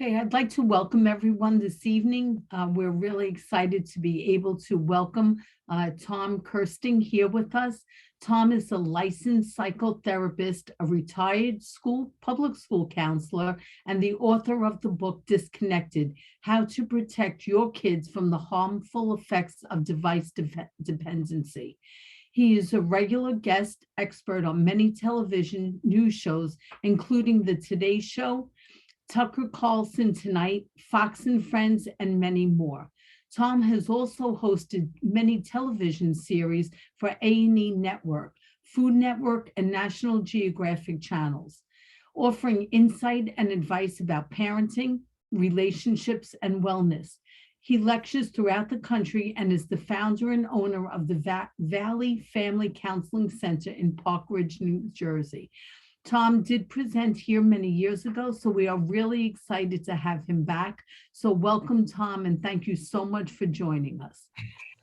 Okay, I'd like to welcome everyone this evening. We're really excited to be able to welcome Tom Kirsting here with us. Tom is a licensed psychotherapist, a retired public school counselor, and the author of the book Disconnected: How to Protect Your Kids from the Harmful Effects of Device Dependency. He is a regular guest expert on many television news shows, including the Today Show, Tucker Carlson Tonight, Fox and Friends, and many more. Tom has also hosted many television series for A&E Network, Food Network, and National Geographic channels, offering insight and advice about parenting, relationships, and wellness. He lectures throughout the country and is the founder and owner of the Valley Family Counseling Center in Park Ridge, New Jersey. Tom did present here many years ago, so we are really excited to have him back. So welcome, Tom, and thank you so much for joining us.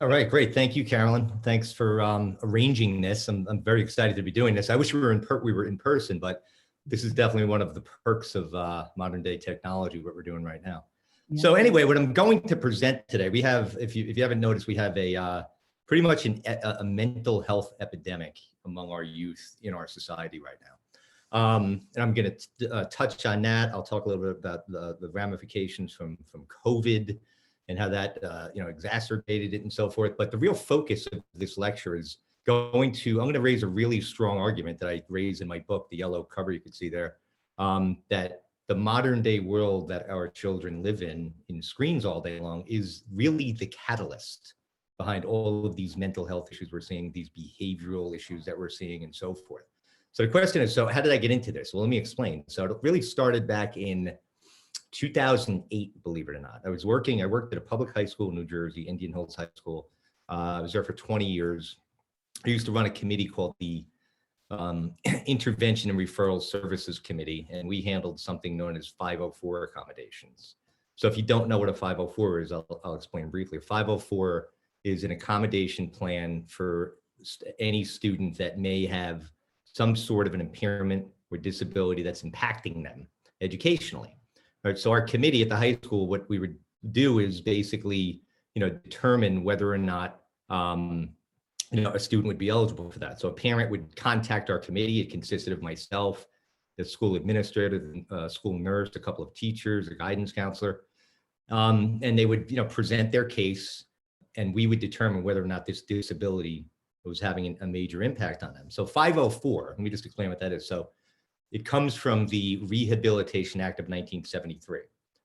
All right, great. Thank you, Carolyn. Thanks for arranging this. I'm very excited to be doing this. I wish we were in person, but this is definitely one of the perks of modern day technology, what we're doing right now. Yeah. So anyway, what I'm going to present today, we have, if you haven't noticed, we have a pretty much a mental health epidemic among our youth in our society right now. And I'm going to touch on that. I'll talk a little bit about the ramifications from COVID and how that exacerbated it and so forth. But the real focus of this lecture is I'm going to raise a really strong argument that I raise in my book, the yellow cover you can see there, that the modern day world that our children live in screens all day long is really the catalyst behind all of these mental health issues we're seeing, these behavioral issues that we're seeing and so forth. So the question is, so how did I get into this? Well, let me explain. So it really started back in 2008, believe it or not. I worked at a public high school in New Jersey, Indian Hills High School. I was there for 20 years. I used to run a committee called the Intervention and Referral Services Committee, and we handled something known as 504 accommodations. So if you don't know what a 504 is, I'll explain briefly. 504 is an accommodation plan for any student that may have some sort of an impairment or disability that's impacting them educationally. All right, so our committee at the high school, what we would do is basically, determine whether or not, a student would be eligible for that. So a parent would contact our committee. It consisted of myself, the school administrator, the school nurse, a couple of teachers, a guidance counselor, and they would, present their case, and we would determine whether or not this disability was having a major impact on them. So 504, let me just explain what that is. So it comes from the Rehabilitation Act of 1973.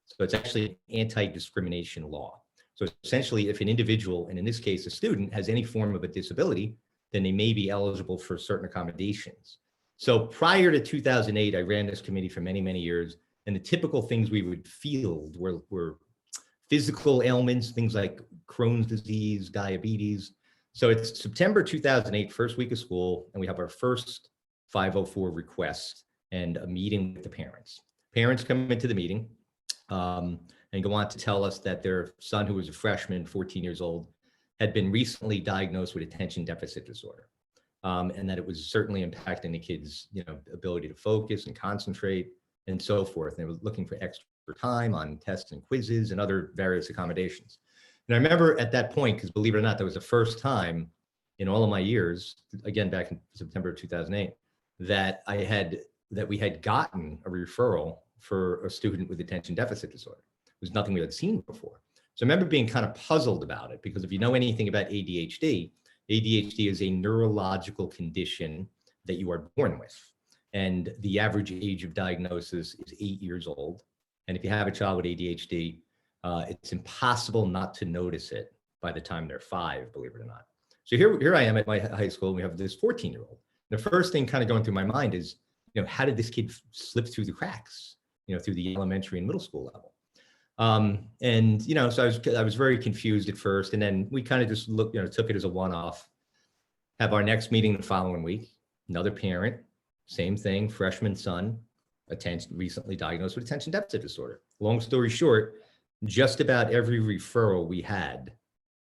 So it's actually an anti-discrimination law. So essentially, if an individual, and in this case, a student, has any form of a disability, then they may be eligible for certain accommodations. So prior to 2008, I ran this committee for many, many years, and the typical things we would field were physical ailments, things like Crohn's disease, diabetes. So it's September 2008, first week of school, and we have our first 504 request and a meeting with the parents. Parents come into the meeting and go on to tell us that their son, who was a freshman, 14 years old, had been recently diagnosed with attention deficit disorder, and that it was certainly impacting the kid's ability to focus and concentrate and so forth. And they were looking for extra time on tests and quizzes and other various accommodations. And I remember at that point, because believe it or not, that was the first time in all of my years, again, back in September of 2008, that we had gotten a referral for a student with attention deficit disorder. It was nothing we had seen before. So I remember being kind of puzzled about it, because if you know anything about ADHD, ADHD is a neurological condition that you are born with. And the average age of diagnosis is 8 years old. And if you have a child with ADHD, it's impossible not to notice it by the time they're 5, believe it or not. So here I am at my high school, and we have this 14-year-old. The first thing kind of going through my mind is, how did this kid slip through the cracks, through the elementary and middle school level? So I was very confused at first, and then we kind of just took it as a one-off. Have our next meeting the following week, another parent, same thing, freshman son, recently diagnosed with attention deficit disorder. Long story short, just about every referral we had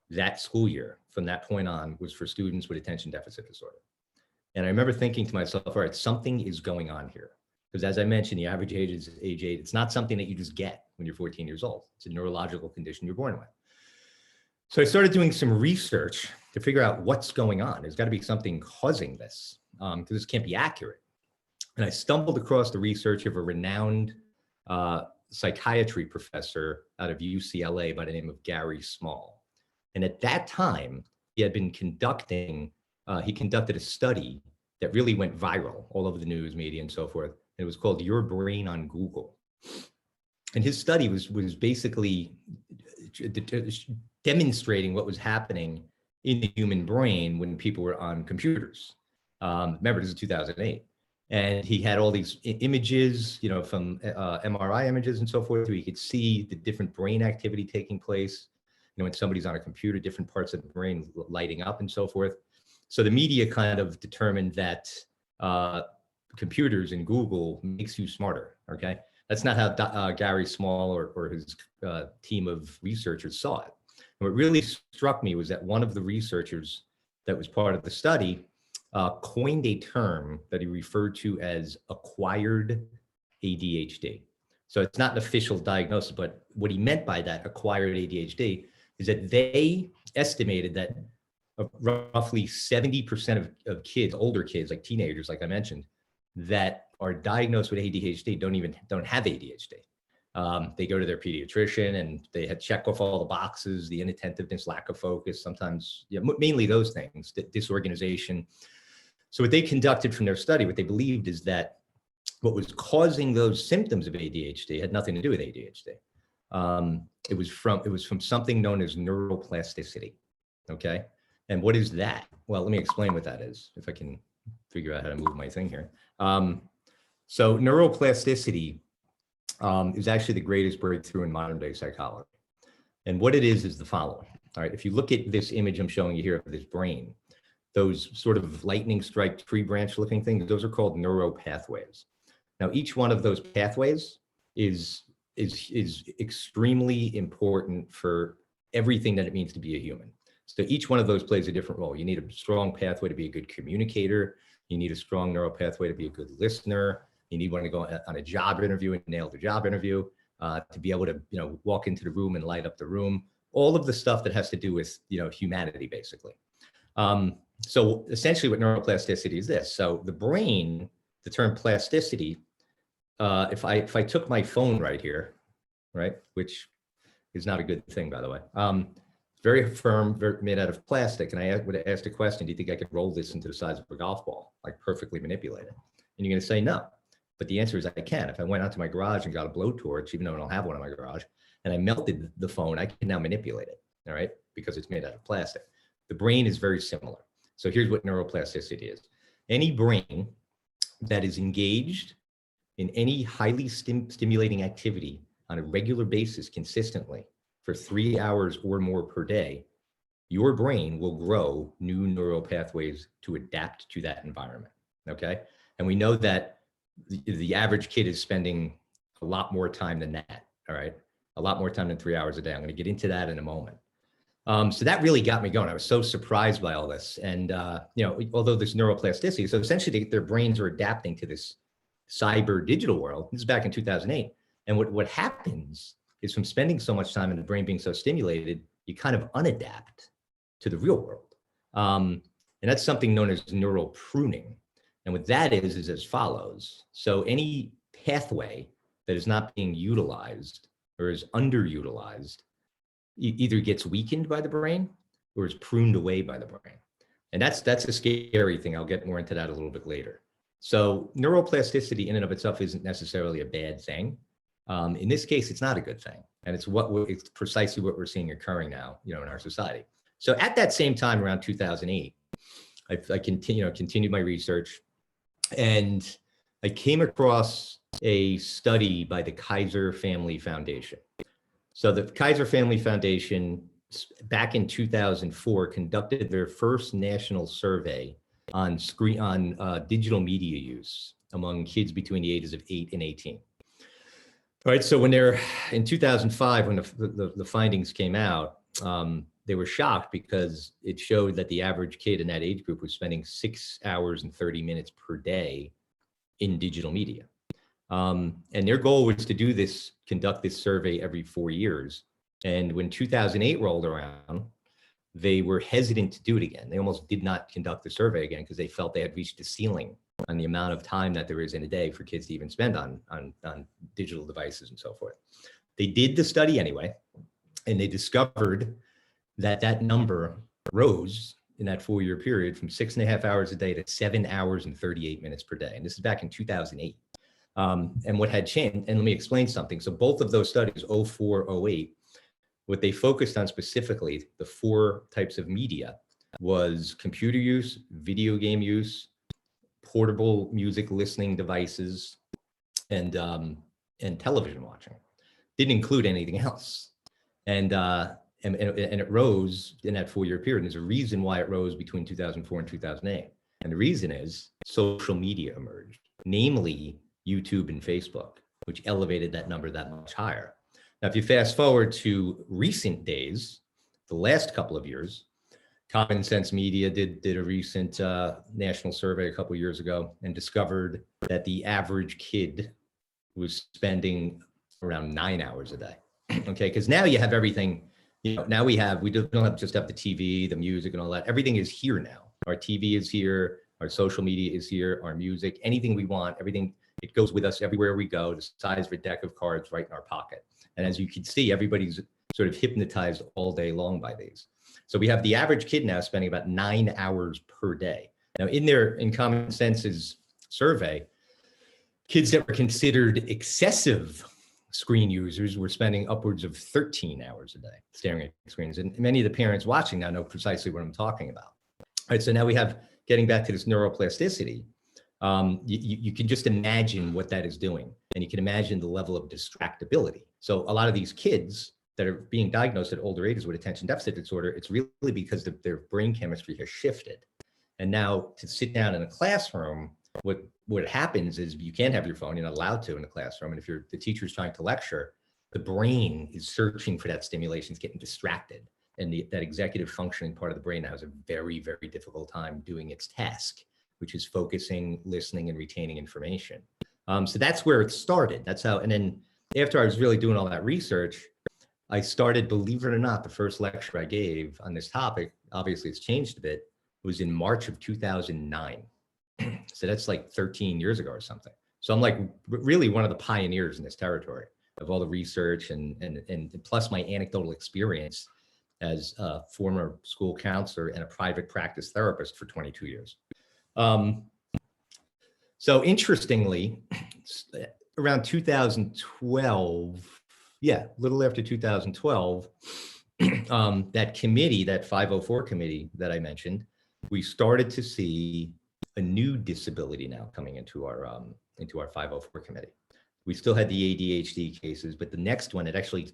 that school year from that point on was for students with attention deficit disorder. And I remember thinking to myself, all right, something is going on here. Because as I mentioned, the average age is age 8. It's not something that you just get when you're 14 years old. It's a neurological condition you're born with. So I started doing some research to figure out what's going on. There's got to be something causing this, because this can't be accurate. And I stumbled across the research of a renowned psychiatry professor out of UCLA by the name of Gary Small. And at that time, he had been conducting, he conducted a study that really went viral all over the news media and so forth. It was called Your Brain on Google. And his study was basically demonstrating what was happening in the human brain when people were on computers. Remember, this is 2008. And he had all these images, you know, from MRI images and so forth, where you could see the different brain activity taking place. You know, when somebody's on a computer, different parts of the brain lighting up and so forth. So the media kind of determined that computers and Google makes you smarter, okay? That's not how Gary Small or his team of researchers saw it. And what really struck me was that one of the researchers that was part of the study coined a term that he referred to as acquired ADHD. So it's not an official diagnosis, but what he meant by that acquired ADHD is that they estimated that roughly 70% of kids, older kids, like teenagers, like I mentioned, that are diagnosed with ADHD don't have ADHD. They go to their pediatrician and they had check off all the boxes, the inattentiveness, lack of focus, sometimes, yeah, mainly those things, disorganization. So what they conducted from their study, what they believed is that what was causing those symptoms of ADHD had nothing to do with ADHD. It was from something known as neuroplasticity, okay? And what is that? Well, let me explain what that is, if I can figure out how to move my thing here. So neuroplasticity is actually the greatest breakthrough in modern day psychology. And what it is the following. All right, if you look at this image I'm showing you here of this brain, those sort of lightning strike tree branch looking things, those are called neuropathways. Now, each one of those pathways is extremely important for everything that it means to be a human. So each one of those plays a different role. You need a strong pathway to be a good communicator. You need a strong neural pathway to be a good listener. You need one to go on a job interview and nail the job interview, to be able to, you know, walk into the room and light up the room. All of the stuff that has to do with, you know, humanity, basically. So essentially what neuroplasticity is this. So the brain, the term plasticity, if I took my phone right here, right, which is not a good thing, by the way, very firm, made out of plastic. And I would ask the question, do you think I could roll this into the size of a golf ball, like perfectly manipulate it? And you're going to say no. But the answer is I can. If I went out to my garage and got a blowtorch, even though I don't have one in my garage, and I melted the phone, I can now manipulate it, all right, because it's made out of plastic. The brain is very similar. So here's what neuroplasticity is. Any brain that is engaged in any highly stimulating activity on a regular basis consistently for 3 hours or more per day, your brain will grow new neural pathways to adapt to that environment, okay? And we know that the average kid is spending a lot more time than that, all right? A lot more time than 3 hours a day. I'm gonna get into that in a moment. So that really got me going. I was so surprised by all this. And, you know, although there's neuroplasticity, so essentially their brains are adapting to this cyber digital world. This is back in 2008. And what happens is from spending so much time in the brain being so stimulated, you kind of unadapt to the real world. And that's something known as neural pruning. And what that is as follows. So any pathway that is not being utilized or is underutilized either gets weakened by the brain or is pruned away by the brain. And that's a scary thing. I'll get more into that a little bit later. So neuroplasticity in and of itself isn't necessarily a bad thing. In this case, it's not a good thing. And it's precisely what we're seeing occurring now, you know, in our society. So at that same time, around 2008, I continued my research, and I came across a study by the Kaiser Family Foundation. So the Kaiser Family Foundation, back in 2004, conducted their first national survey on digital media use among kids between the ages of 8 and 18. All right, so when in 2005, when the findings came out, they were shocked because it showed that the average kid in that age group was spending 6 hours and 30 minutes per day in digital media. And their goal was to conduct this survey every 4 years. And when 2008 rolled around, they were hesitant to do it again. They almost did not conduct the survey again because they felt they had reached a ceiling on the amount of time that there is in a day for kids to even spend on digital devices and so forth. They did the study anyway, and they discovered that that number rose in that 4-year period from 6.5 hours a day to 7 hours and 38 minutes per day. And this is back in 2008. And what had changed, and let me explain something. So both of those studies, 04, 08, what they focused on specifically, the 4 types of media, was computer use, video game use, portable music listening devices, and television watching. Didn't include anything else. And it rose in that 4-year period. And there's a reason why it rose between 2004 and 2008. And the reason is social media emerged, namely YouTube and Facebook, which elevated that number that much higher. Now, if you fast forward to recent days, the last couple of years, Common Sense Media did a recent national survey a couple of years ago and discovered that the average kid was spending around 9 hours a day. Okay, because now you have everything. Now we don't just have the TV, the music, and all that. Everything is here now. Our TV is here. Our social media is here. Our music, anything we want, everything. It goes with us everywhere we go. The size of a deck of cards right in our pocket. And as you can see, everybody's sort of hypnotized all day long by these. So we have the average kid now spending about 9 hours per day. Now in Common Sense's survey, kids that were considered excessive screen users were spending upwards of 13 hours a day staring at screens. And many of the parents watching now know precisely what I'm talking about. All right, so now we have, getting back to this neuroplasticity, you can just imagine what that is doing. And you can imagine the level of distractibility. So a lot of these kids that are being diagnosed at older ages with attention deficit disorder, it's really because their brain chemistry has shifted. And now to sit down in a classroom, what happens is you can't have your phone, you're not allowed to in the classroom. And if the teacher's trying to lecture, the brain is searching for that stimulation, it's getting distracted. And that executive functioning part of the brain now has a very, very difficult time doing its task, which is focusing, listening, and retaining information. So that's where it started. That's how, and then after I was really doing all that research, I started, believe it or not, the first lecture I gave on this topic, obviously it's changed a bit, was in March of 2009. So that's like 13 years ago or something. So I'm like really one of the pioneers in this territory of all the research and plus my anecdotal experience as a former school counselor and a private practice therapist for 22 years. So interestingly, around 2012, a little after 2012, that committee, that 504 committee that I mentioned, we started to see a new disability now coming into our 504 committee. We still had the ADHD cases, but the next one, it actually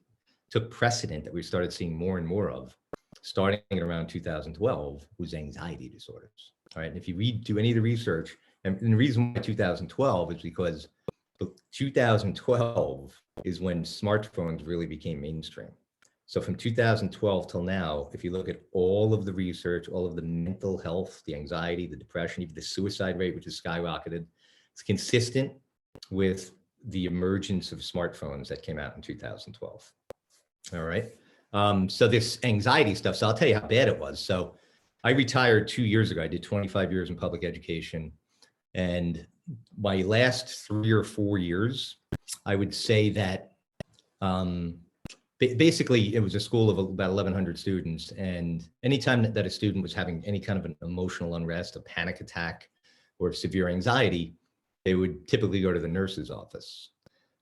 took precedent that we started seeing more and more of, starting at around 2012, was anxiety disorders. All right, and if you do any of the research, and the reason why 2012 is because 2012 is when smartphones really became mainstream. So from 2012 till now, if you look at all of the research, all of the mental health, the anxiety, the depression, even the suicide rate, which has skyrocketed, it's consistent with the emergence of smartphones that came out in 2012. All right. So this anxiety stuff, so I'll tell you how bad it was. So I retired 2 years ago. I did 25 years in public education. And my last 3 or 4 years, I would say that basically it was a school of about 1,100 students. And anytime that a student was having any kind of an emotional unrest, a panic attack, or severe anxiety, they would typically go to the nurse's office.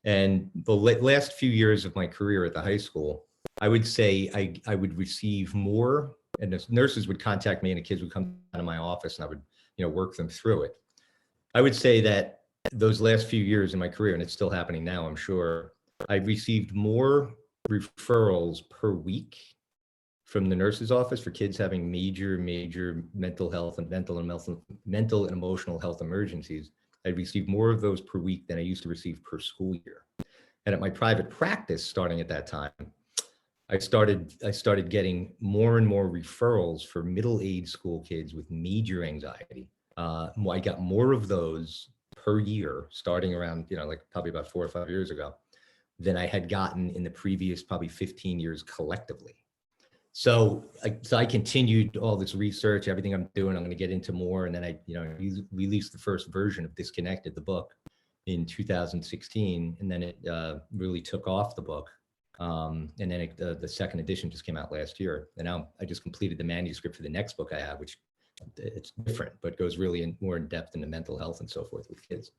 And the last few years of my career at the high school, I would say I would receive more, and the nurses would contact me and the kids would come out of my office and I would, work them through it. I would say that those last few years in my career, and it's still happening now, I'm sure, I've received more referrals per week from the nurse's office for kids having major mental health and mental and emotional health emergencies. I received more of those per week than I used to receive per school year. And at my private practice, starting at that time, I started getting more and more referrals for middle-aged school kids with major anxiety. I got more of those per year, starting around, like probably about 4 or 5 years ago, than I had gotten in the previous probably 15 years collectively. So I continued all this research, everything I'm doing, I'm going to get into more. And then I, released the first version of Disconnected, the book, in 2016. And then it really took off, the book. And then the second edition just came out last year. And now I just completed the manuscript for the next book I have, which it's different, but goes really more in depth into mental health and so forth with kids.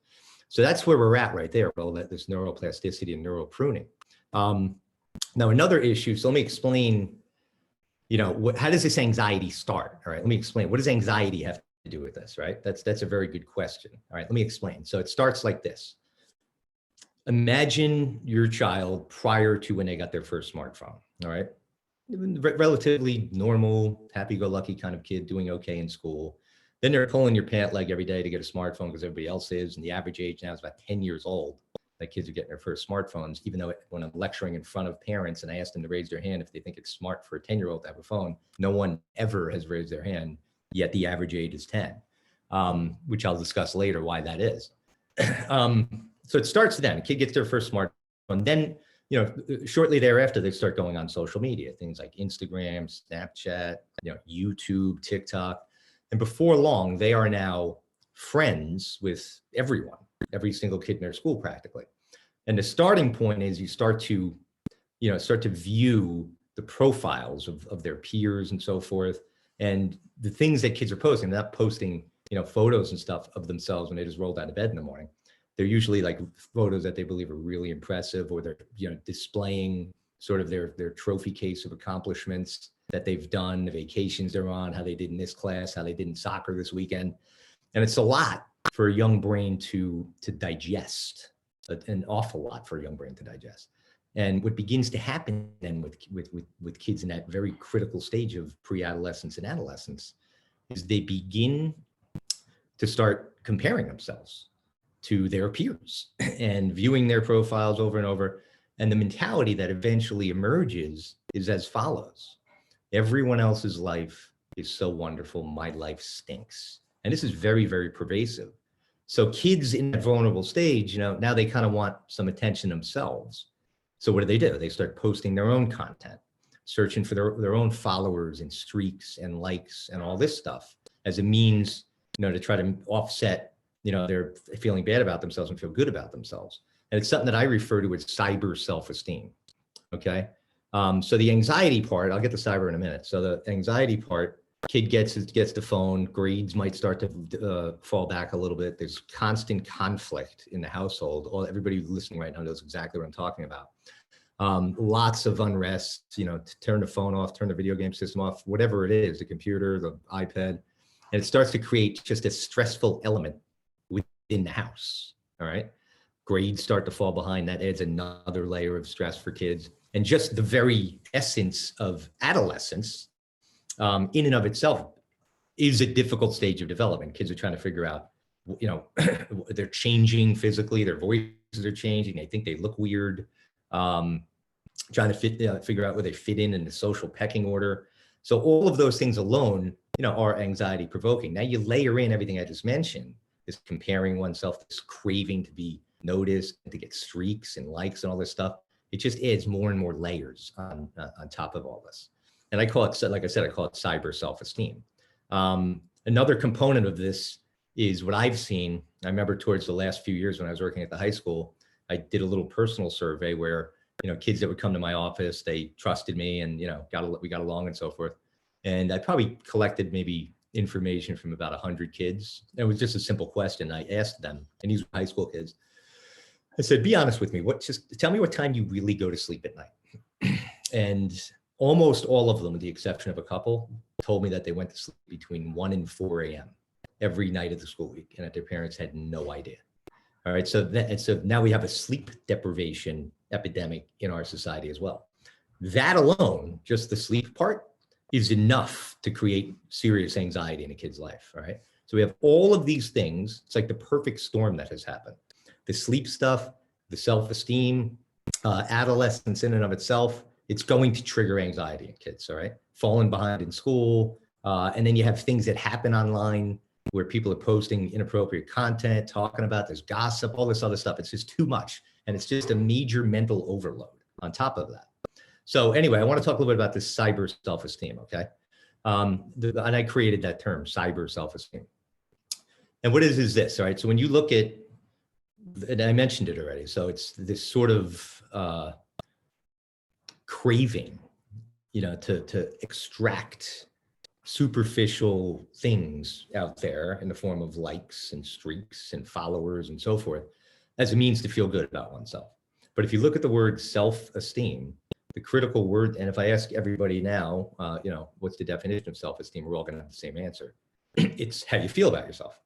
So that's where we're at right there, all that, this neuroplasticity and neural pruning. Now, another issue, so let me explain, how does this anxiety start? All right, let me explain. What does anxiety have to do with this, right? That's a very good question. All right, let me explain. So it starts like this. Imagine your child prior to when they got their first smartphone, all right? Relatively normal, happy-go-lucky kind of kid, doing okay in school. Then they're pulling your pant leg every day to get a smartphone because everybody else is, and the average age now is about 10 years old that kids are getting their first smartphones, even though when I'm lecturing in front of parents and I ask them to raise their hand if they think it's smart for a 10-year-old to have a phone, no one ever has raised their hand, yet the average age is 10, which I'll discuss later why that is. So it starts then. A kid gets their first smartphone. Then, shortly thereafter, they start going on social media, things like Instagram, Snapchat, YouTube, TikTok. And before long, they are now friends with everyone, every single kid in their school practically. And the starting point is you start to view the profiles of their peers and so forth. And the things that kids are posting, they're not posting, photos and stuff of themselves when they just rolled out of bed in the morning. They're usually like photos that they believe are really impressive, or they're, displaying sort of their trophy case of accomplishments that they've done, the vacations they're on, how they did in this class, how they did in soccer this weekend. And it's a lot for a young brain to digest, an awful lot for a young brain to digest. And what begins to happen then with kids in that very critical stage of pre-adolescence and adolescence is they begin to start comparing themselves to their peers and viewing their profiles over and over. And the mentality that eventually emerges is as follows. Everyone else's life is so wonderful, my life stinks. And this is very, very pervasive. So kids in that vulnerable stage, now they kind of want some attention themselves. So what do? They start posting their own content, searching for their own followers and streaks and likes and all this stuff as a means, to try to offset, they're feeling bad about themselves and feel good about themselves. And it's something that I refer to as cyber self-esteem. Okay. So the anxiety part, I'll get to cyber in a minute. So the anxiety part, kid gets the phone, grades might start to fall back a little bit. There's constant conflict in the household. Everybody listening right now knows exactly what I'm talking about. Lots of unrest, to turn the phone off, turn the video game system off, whatever it is, the computer, the iPad, and it starts to create just a stressful element within the house. All right. Grades start to fall behind. That adds another layer of stress for kids. And just the very essence of adolescence in and of itself is a difficult stage of development. Kids are trying to figure out, they're changing physically, their voices are changing. They think they look weird, trying to figure out where they fit in the social pecking order. So all of those things alone, are anxiety provoking. Now you layer in everything I just mentioned, this comparing oneself, this craving to be noticed, to get streaks and likes and all this stuff. It just adds more and more layers on top of all this. And I call it, like I said, I call it cyber self-esteem. Another component of this is what I've seen. I remember towards the last few years when I was working at the high school, I did a little personal survey where, kids that would come to my office, they trusted me and, we got along and so forth. And I probably collected maybe information from about 100 kids. It was just a simple question. I asked them, and these were high school kids. I said, be honest with me. Just tell me what time you really go to sleep at night. And almost all of them, with the exception of a couple, told me that they went to sleep between 1 and 4 a.m. every night of the school week, and that their parents had no idea. All right, so now we have a sleep deprivation epidemic in our society as well. That alone, just the sleep part, is enough to create serious anxiety in a kid's life. All right, so we have all of these things. It's like the perfect storm that has happened. The sleep stuff, the self-esteem, adolescence in and of itself, it's going to trigger anxiety in kids, all right? Falling behind in school, and then you have things that happen online where people are posting inappropriate content, talking about there's gossip, all this other stuff. It's just too much. And it's just a major mental overload on top of that. So anyway, I want to talk a little bit about this cyber self-esteem, okay? And I created that term, cyber self-esteem. And what is this, all right? So when you look at, and I mentioned it already, so it's this sort of craving, to extract superficial things out there in the form of likes and streaks and followers and so forth as a means to feel good about oneself. But if you look at the word self-esteem, the critical word, and if I ask everybody now, what's the definition of self-esteem, we're all going to have the same answer. It's how you feel about yourself.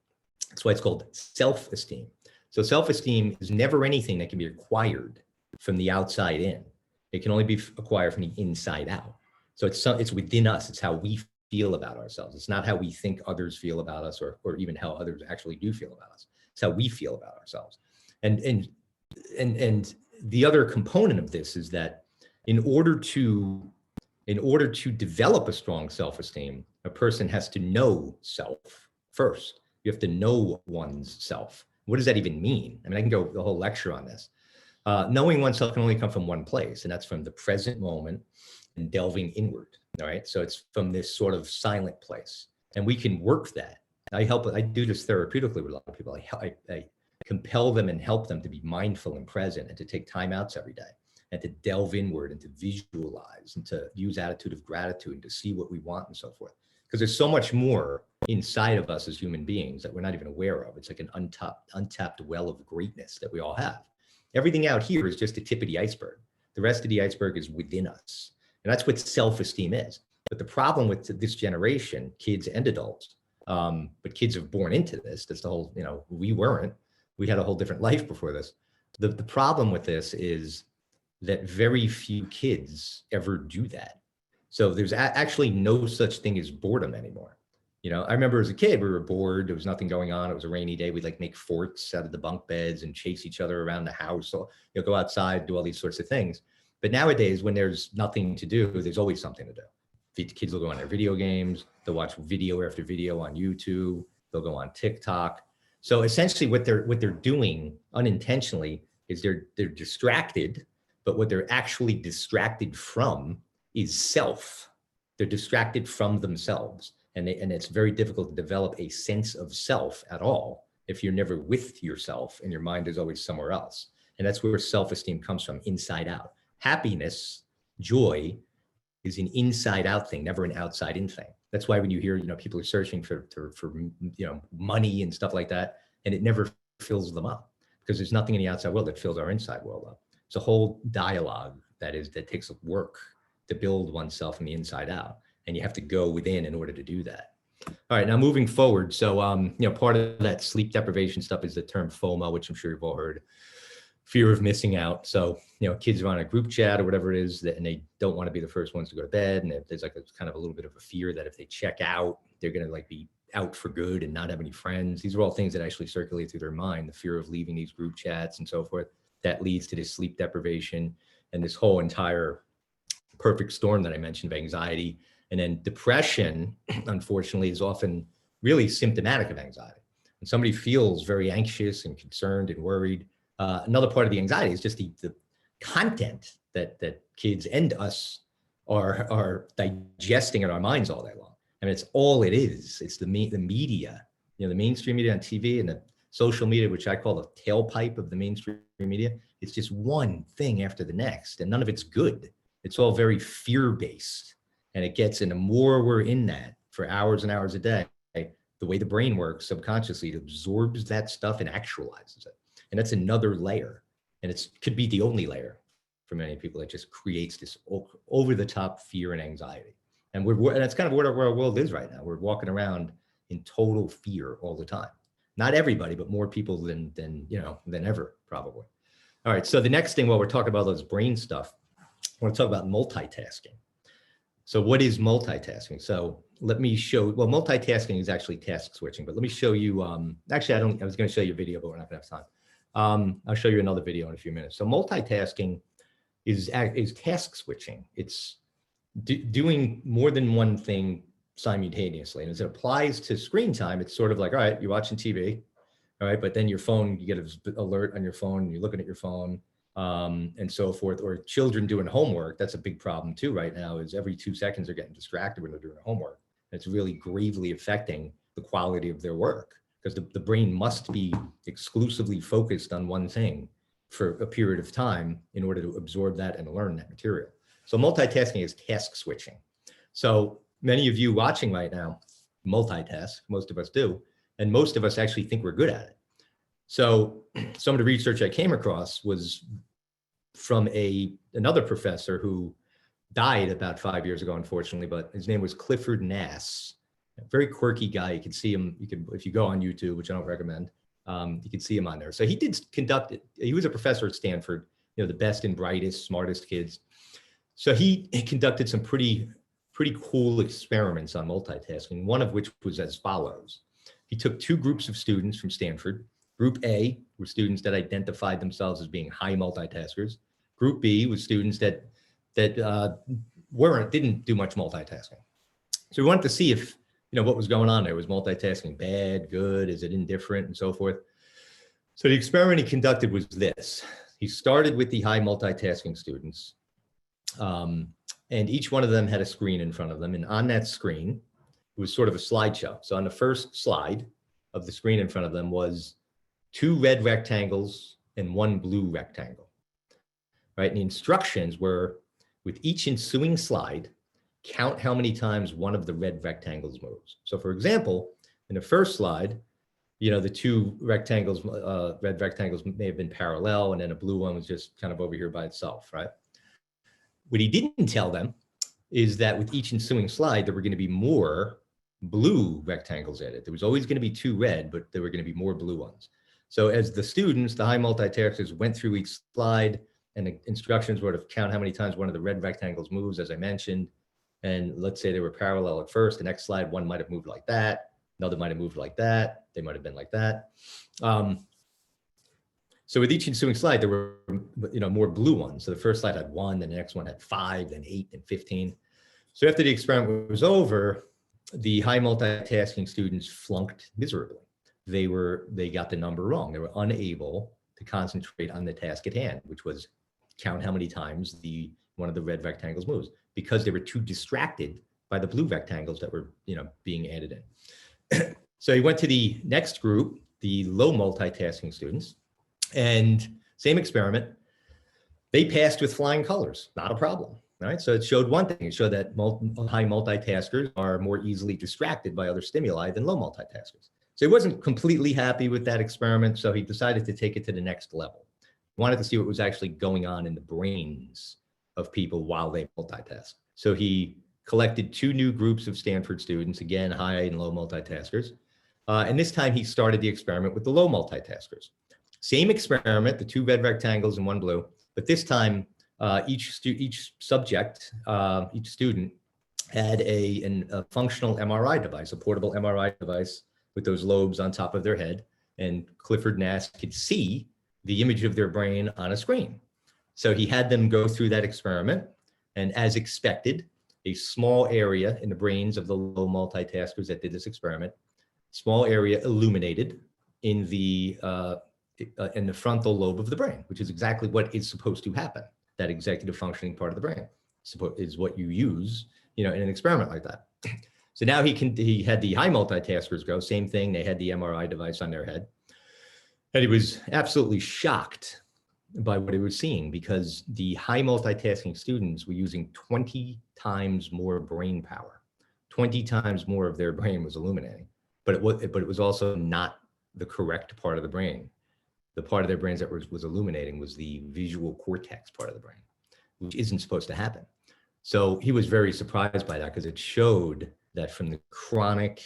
That's why it's called self-esteem. So self-esteem is never anything that can be acquired from the outside in. It can only be acquired from the inside out. So it's within us. It's how we feel about ourselves. It's not how we think others feel about us, or even how others actually do feel about us. It's how we feel about ourselves. And the other component of this is that in order to develop a strong self-esteem, a person has to know self first. You have to know one's self. What does that even mean? I mean, I can go the whole lecture on this. Knowing oneself can only come from one place, and that's from the present moment and delving inward. All right. So it's from this sort of silent place, and we can work that. I do this therapeutically with a lot of people. I compel them and help them to be mindful and present, and to take time outs every day, and to delve inward, and to visualize, and to use attitude of gratitude, and to see what we want and so forth. Because there's so much more inside of us as human beings that we're not even aware of. It's like an untapped well of greatness that we all have. Everything out here is just the tip of the iceberg. The rest of the iceberg is within us. And that's what self-esteem is. But the problem with this generation, kids and adults, but kids are born into this. That's the whole, we weren't. We had a whole different life before this. The problem with this is that very few kids ever do that. So there's actually no such thing as boredom anymore. I remember as a kid, we were bored. There was nothing going on. It was a rainy day. We'd like make forts out of the bunk beds and chase each other around the house. So go outside, do all these sorts of things. But nowadays, when there's nothing to do, there's always something to do. The kids will go on their video games. They'll watch video after video on YouTube. They'll go on TikTok. So essentially what they're doing unintentionally is they're distracted, but what they're actually distracted from is self. They're distracted from themselves. And it's very difficult to develop a sense of self at all if you're never with yourself and your mind is always somewhere else. And that's where self-esteem comes from, inside out. Happiness, joy, is an inside out thing, never an outside in thing. That's why when you hear, people are searching for money and stuff like that, and it never fills them up, because there's nothing in the outside world that fills our inside world up. It's a whole dialogue that takes work to build oneself from the inside out. And you have to go within in order to do that. All right, now moving forward. So, part of that sleep deprivation stuff is the term FOMO, which I'm sure you've all heard, fear of missing out. So, kids are on a group chat or whatever it is, and they don't want to be the first ones to go to bed. And there's like kind of a little bit of a fear that if they check out, they're going to be out for good and not have any friends. These are all things that actually circulate through their mind, the fear of leaving these group chats and so forth. That leads to this sleep deprivation and this whole entire perfect storm that I mentioned of anxiety. And then depression, unfortunately, is often really symptomatic of anxiety. When somebody feels very anxious and concerned and worried, another part of the anxiety is just the content that kids and us are digesting in our minds all day long. I mean, it's all it is. It's the media, the mainstream media on TV and the social media, which I call the tailpipe of the mainstream media. It's just one thing after the next, and none of it's good. It's all very fear-based. And it gets, and the more we're in that for hours and hours a day, the way the brain works subconsciously, it absorbs that stuff and actualizes it. And that's another layer. And it could be the only layer for many people that just creates this over the top fear and anxiety. And that's kind of where our world is right now. We're walking around in total fear all the time. Not everybody, but more people than ever, probably. All right, so the next thing, while we're talking about those brain stuff, I want to talk about multitasking. So what is multitasking? So let me show, well, multitasking is actually task switching, but let me show you, actually, I was going to show you a video, but we're not going to have time. I'll show you another video in a few minutes. So multitasking is task switching. It's doing more than one thing simultaneously. And as it applies to screen time, it's sort of like, all right, you're watching TV, all right, but then your phone, you get an alert on your phone, and you're looking at your phone, and so forth. Or children doing homework, that's a big problem too right now, is every 2 seconds they're getting distracted when they're doing homework. And it's really gravely affecting the quality of their work, because the brain must be exclusively focused on one thing for a period of time in order to absorb that and learn that material. So multitasking is task switching. So many of you watching right now multitask, most of us do, and most of us actually think we're good at it. So some of the research I came across was from another professor who died about 5 years ago, unfortunately, but his name was Clifford Nass. A very quirky guy. You can see him, if you go on YouTube, which I don't recommend, you can see him on there. So he did conduct it. He was a professor at Stanford, the best and brightest, smartest kids. So he conducted some pretty cool experiments on multitasking, one of which was as follows. He took 2 groups of students from Stanford. Group A were students that identified themselves as being high multitaskers. Group B was students that didn't do much multitasking. So we wanted to see if, what was going on there. Was multitasking bad, good, is it indifferent, and so forth. So the experiment he conducted was this. He started with the high multitasking students, and each one of them had a screen in front of them. And on that screen, it was sort of a slideshow. So on the first slide of the screen in front of them was 2 red rectangles and 1 blue rectangle, right? And the instructions were, with each ensuing slide, count how many times one of the red rectangles moves. So for example, in the first slide, the 2 rectangles, red rectangles may have been parallel, and then a blue one was just kind of over here by itself, right? What he didn't tell them is that with each ensuing slide, there were going to be more blue rectangles added. There was always going to be 2 red, but there were going to be more blue ones. So as the students, the high multitaskers, went through each slide, and the instructions were to count how many times one of the red rectangles moves, as I mentioned. And let's say they were parallel at first. The next slide, one might have moved like that. Another might have moved like that. They might have been like that. So with each ensuing slide, there were more blue ones. So the first slide had 1, then the next one had 5, then 8, and 15. So after the experiment was over, the high multitasking students flunked miserably. They got the number wrong. They were unable to concentrate on the task at hand, which was count how many times one of the red rectangles moves, because they were too distracted by the blue rectangles that were being added in. So he went to the next group, the low multitasking students, and same experiment. They passed with flying colors, not a problem. Right? So it showed one thing. It showed that high multitaskers are more easily distracted by other stimuli than low multitaskers. So he wasn't completely happy with that experiment, so he decided to take it to the next level. He wanted to see what was actually going on in the brains of people while they multitask. So he collected 2 new groups of Stanford students, again, high and low multitaskers. And this time he started the experiment with the low multitaskers. Same experiment, the 2 red rectangles and 1 blue, but this time each subject, each student had a functional MRI device, a portable MRI device with those lobes on top of their head. And Clifford Nass could see the image of their brain on a screen. So he had them go through that experiment. And as expected, a small area in the brains of the low multitaskers that did this experiment, small area illuminated in the frontal lobe of the brain, which is exactly what is supposed to happen. That executive functioning part of the brain is what you use, in an experiment like that. So now he had the high multitaskers go, same thing. They had the MRI device on their head. And he was absolutely shocked by what he was seeing, because the high multitasking students were using 20 times more brain power. 20 times more of their brain was illuminating, but it was also not the correct part of the brain. The part of their brains that was illuminating was the visual cortex part of the brain, which isn't supposed to happen. So he was very surprised by that, because it showed that from the chronic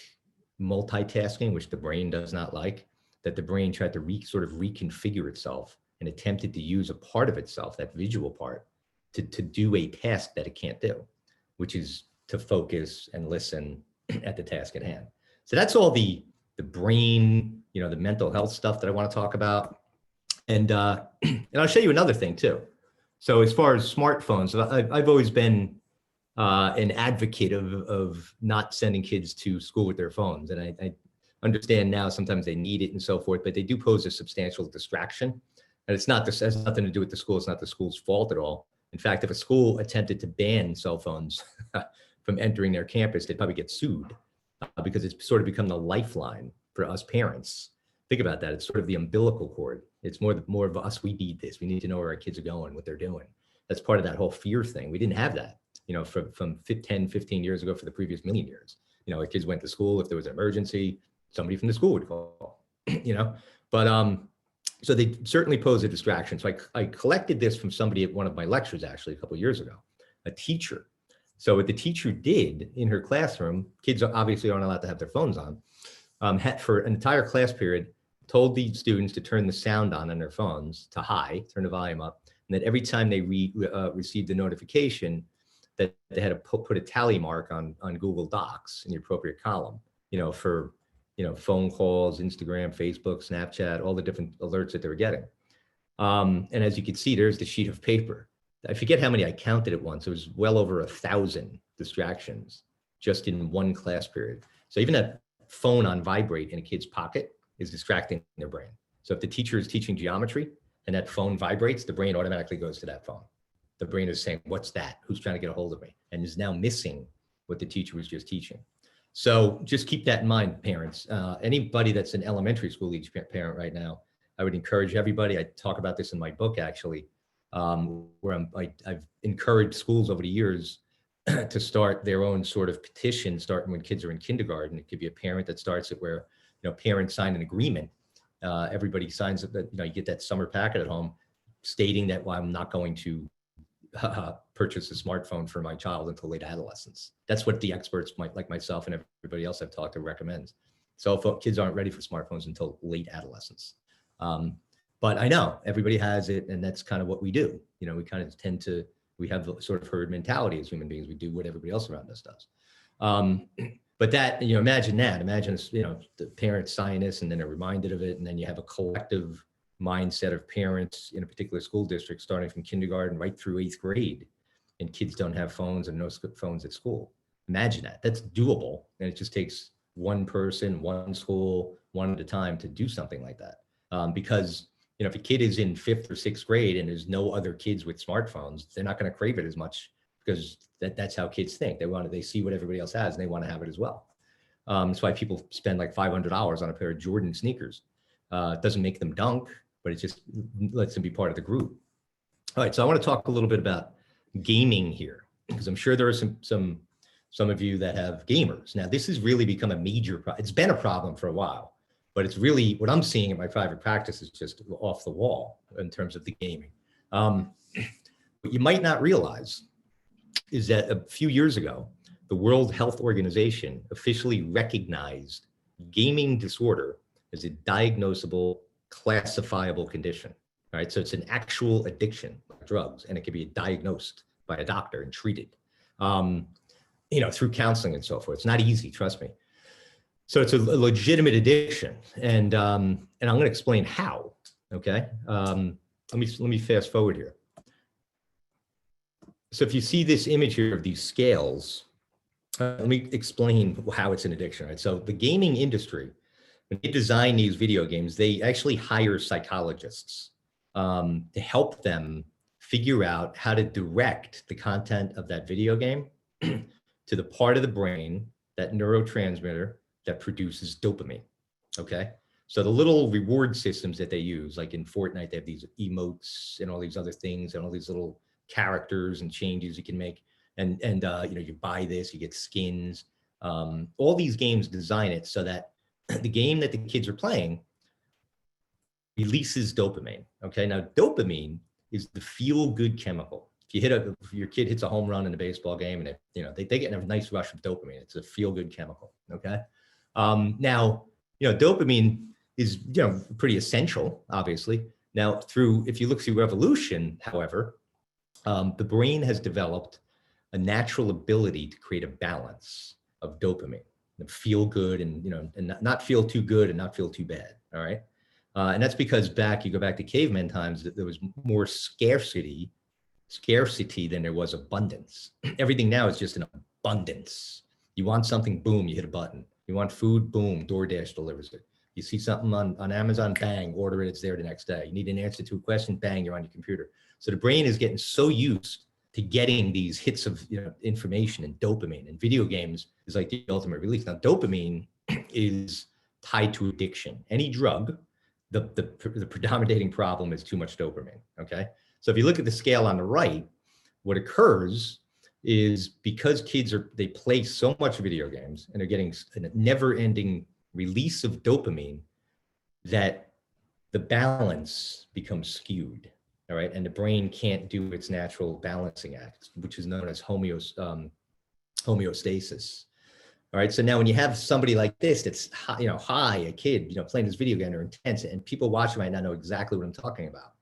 multitasking, which the brain does not like, that the brain tried to sort of reconfigure itself and attempted to use a part of itself, that visual part, to do a task that it can't do, which is to focus and listen at the task at hand. So that's all the brain, the mental health stuff that I want to talk about. And I'll show you another thing too. So as far as smartphones, I've always been an advocate of not sending kids to school with their phones. And I understand now sometimes they need it and so forth, but they do pose a substantial distraction. And it's not this has nothing to do with the school. It's not the school's fault at all. In fact, if a school attempted to ban cell phones from entering their campus, they'd probably get sued because it's sort of become the lifeline for us parents. Think about that. It's sort of the umbilical cord. It's more of us. We need this. We need to know where our kids are going, what they're doing. That's part of that whole fear thing. We didn't have that, from 10, 15 years ago for the previous million years. Our kids went to school. If there was an emergency, somebody from the school would call, but so they certainly pose a distraction. So I collected this from somebody at one of my lectures, actually, a couple of years ago, a teacher. So what the teacher did in her classroom, kids obviously aren't allowed to have their phones on, for an entire class period, told the students to turn the sound on their phones to high, turn the volume up, and that every time they received a notification, that they had to put a tally mark on Google Docs in the appropriate column, for phone calls, Instagram, Facebook, Snapchat, all the different alerts that they were getting. And as you can see, there's the sheet of paper. I forget how many I counted at once. It was well over 1,000 distractions just in one class period. So even that phone on vibrate in a kid's pocket is distracting their brain. So if the teacher is teaching geometry and that phone vibrates, the brain automatically goes to that phone. The brain is saying, what's that? Who's trying to get a hold of me? And is now missing what the teacher was just teaching. So just keep that in mind, parents. Anybody that's an elementary school age parent right now, I would encourage everybody. I talk about this in my book, actually, where I've encouraged schools over the years to start their own sort of petition, starting when kids are in kindergarten. It could be a parent that starts it where, parents sign an agreement. Everybody signs it that, you get that summer packet at home stating that, well, I'm not going to purchase a smartphone for my child until late adolescence. That's what the experts like myself and everybody else I've talked to recommends. So kids aren't ready for smartphones until late adolescence. But I know everybody has it, and that's kind of what we do. We kind of we have the sort of herd mentality as human beings. We do what everybody else around us does. But that, imagine the parents sign this and then they're reminded of it. And then you have a collective mindset of parents in a particular school district starting from kindergarten right through 8th grade, and kids don't have phones and no phones at school. Imagine that. That's doable. And it just takes one person, one school, one at a time to do something like that. Because if a kid is in 5th or 6th grade and there's no other kids with smartphones, they're not going to crave it as much, because that's how kids think. They see what everybody else has and they want to have it as well. That's why people spend like $500 on a pair of Jordan sneakers. It doesn't make them dunk, but it just lets them be part of the group. All right, so I want to talk a little bit about gaming here, because I'm sure there are some of you that have gamers. Now, this has really become a major problem. It's been a problem for a while, but it's really, what I'm seeing in my private practice is just off the wall in terms of the gaming. What you might not realize is that a few years ago, the World Health Organization officially recognized gaming disorder as a diagnosable, classifiable condition. All right, so it's an actual addiction, like drugs, and it can be diagnosed by a doctor and treated, through counseling and so forth. It's not easy, trust me. So it's a legitimate addiction, and I'm going to explain how. Okay, let me fast forward here. So if you see this image here of these scales, let me explain how it's an addiction. Right. So the gaming industry, when they design these video games, they actually hire psychologists to help them figure out how to direct the content of that video game to the part of the brain, that neurotransmitter that produces dopamine. Okay. So the little reward systems that they use, like in Fortnite, they have these emotes and all these other things and all these little characters and changes you can make. And you buy this, you get skins. All these games design it so that the game that the kids are playing releases dopamine. Okay, now dopamine is the feel-good chemical. If your kid hits a home run in a baseball game, and they get a nice rush of dopamine. It's a feel-good chemical. Okay, now dopamine is pretty essential, obviously. Now if you look through evolution, however, the brain has developed a natural ability to create a balance of dopamine, and feel good and not feel too good and not feel too bad. All right. And that's because you go back to caveman times, that there was more scarcity scarcity than there was abundance. Everything now is just an abundance. You want something, boom, you hit a button. You want food, boom, DoorDash delivers it. You see something on Amazon, bang, order it, it's there the next day. You need an answer to a question, bang, you're on your computer. So the brain is getting so used to getting these hits of information and dopamine, and video games is like the ultimate release. Now, dopamine is tied to addiction. Any drug, the predominating problem is too much dopamine, okay? So if you look at the scale on the right, what occurs is because kids they play so much video games and they're getting a never-ending release of dopamine, that the balance becomes skewed, all right? And the brain can't do its natural balancing act, which is known as homeostasis. All right, so now when you have somebody like this that's high, a kid, playing this video game, they're intense, and people watching might not know exactly what I'm talking about.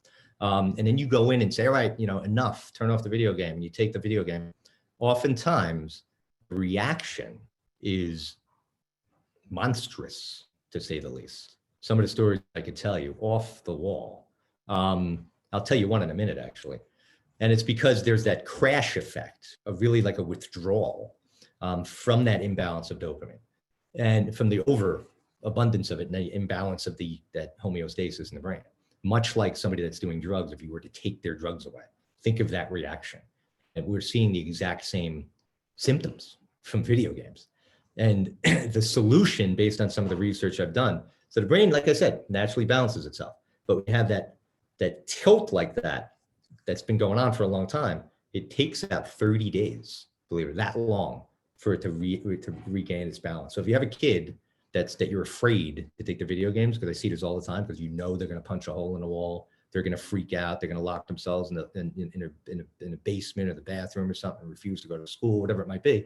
And then you go in and say, all right, enough, turn off the video game, and you take the video game. Oftentimes, the reaction is monstrous, to say the least. Some of the stories I could tell you, off the wall. I'll tell you one in a minute, actually. And it's because there's that crash effect of really like a withdrawal from that imbalance of dopamine and from the overabundance of it and the imbalance of that homeostasis in the brain. Much like somebody that's doing drugs, if you were to take their drugs away, think of that reaction. And we're seeing the exact same symptoms from video games. And the solution, based on some of the research I've done, so the brain, like I said, naturally balances itself, but we have that tilt like that's been going on for a long time. It takes about 30 days, believe it, that long, for it to regain its balance. So if you have a kid that you're afraid to take the video games, because I see this all the time, because they're going to punch a hole in the wall, they're going to freak out, they're going to lock themselves in a basement or the bathroom or something, refuse to go to school, whatever it might be.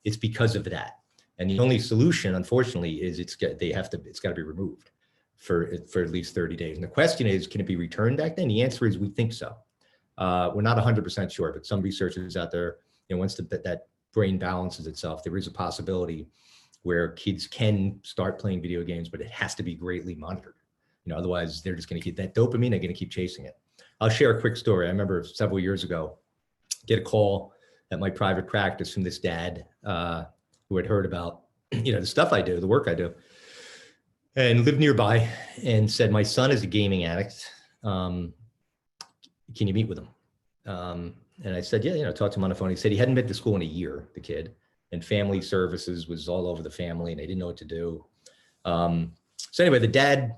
It's because of that. And the only solution, unfortunately, is it's got to be removed for at least 30 days. And the question is, can it be returned back then? The answer is we think so. We're not 100% sure, but some researchers out there, once that brain balances itself, there is a possibility where kids can start playing video games, but it has to be greatly monitored. Otherwise they're just going to get that dopamine, they're going to keep chasing it. I'll share a quick story. I remember several years ago, get a call at my private practice from this dad who had heard about, the stuff I do, the work I do, and lived nearby, and said, my son is a gaming addict. Can you meet with him? And I said, yeah, talk to him on the phone. He said he hadn't been to school in a year, the kid, and family services was all over the family and they didn't know what to do. So anyway, the dad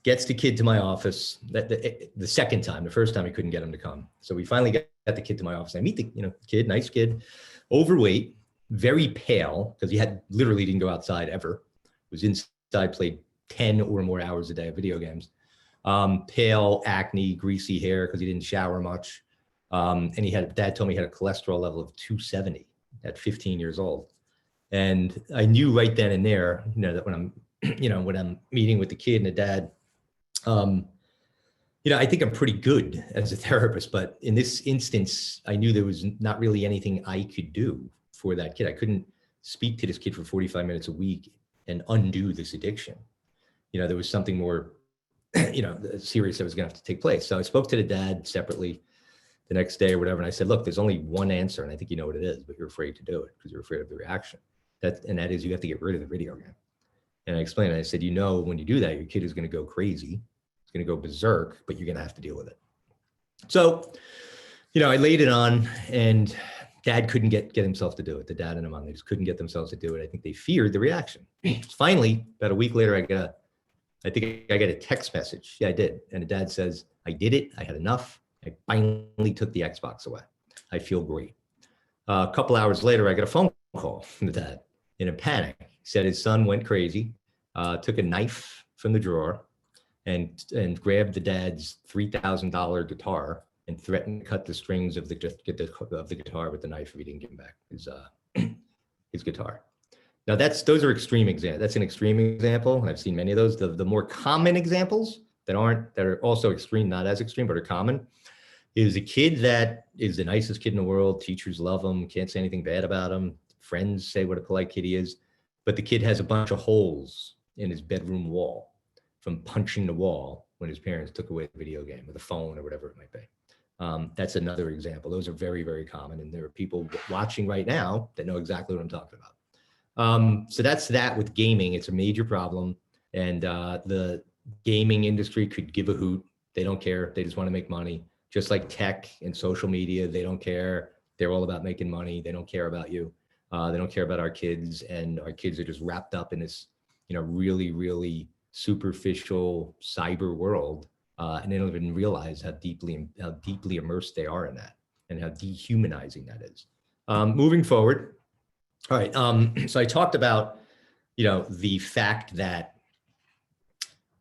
gets the kid to my office the second time. The first time he couldn't get him to come. So we finally got the kid to my office. I meet the kid, nice kid, overweight, very pale, because he literally didn't go outside ever. Was inside, played 10 or more hours a day of video games. Pale, acne, greasy hair because he didn't shower much. And dad told me he had a cholesterol level of 270 at 15 years old. And I knew right then and there, that when I'm meeting with the kid and the dad, I think I'm pretty good as a therapist, but in this instance, I knew there was not really anything I could do for that kid. I couldn't speak to this kid for 45 minutes a week and undo this addiction. There was something more, serious that was going to have to take place. So I spoke to the dad separately the next day or whatever. And I said, look, there's only one answer. And I think you know what it is, but you're afraid to do it because you're afraid of the reaction. That is you have to get rid of the video game. And I explained, I said, when you do that, your kid is going to go crazy. It's going to go berserk, but you're going to have to deal with it. So, I laid it on, and dad couldn't get himself to do it. The dad and the mom, they just couldn't get themselves to do it. I think they feared the reaction. Finally, about a week later, I get a text message. Yeah, I did. And the dad says, I did it. I had enough. I finally took the Xbox away. I feel great. A couple hours later, I get a phone call from the dad in a panic. He said his son went crazy, took a knife from the drawer and grabbed the dad's $3,000 guitar and threatened to cut the strings of the guitar with the knife if he didn't give him back his guitar. Now those are extreme examples. That's an extreme example, and I've seen many of those. The more common examples that are also extreme, not as extreme, but are common, is a kid that is the nicest kid in the world. Teachers love him, can't say anything bad about him. Friends say what a polite kid he is, but the kid has a bunch of holes in his bedroom wall from punching the wall when his parents took away the video game or the phone or whatever it might be. That's another example. Those are very, very common. And there are people watching right now that know exactly what I'm talking about. So that's that with gaming. It's a major problem. And the gaming industry could give a hoot. They don't care. They just want to make money. Just like tech and social media, they don't care. They're all about making money. They don't care about you. They don't care about our kids. And our kids are just wrapped up in this, really, really superficial cyber world. And they don't even realize how deeply immersed they are in that and how dehumanizing that is. Moving forward. All right. So I talked about, the fact that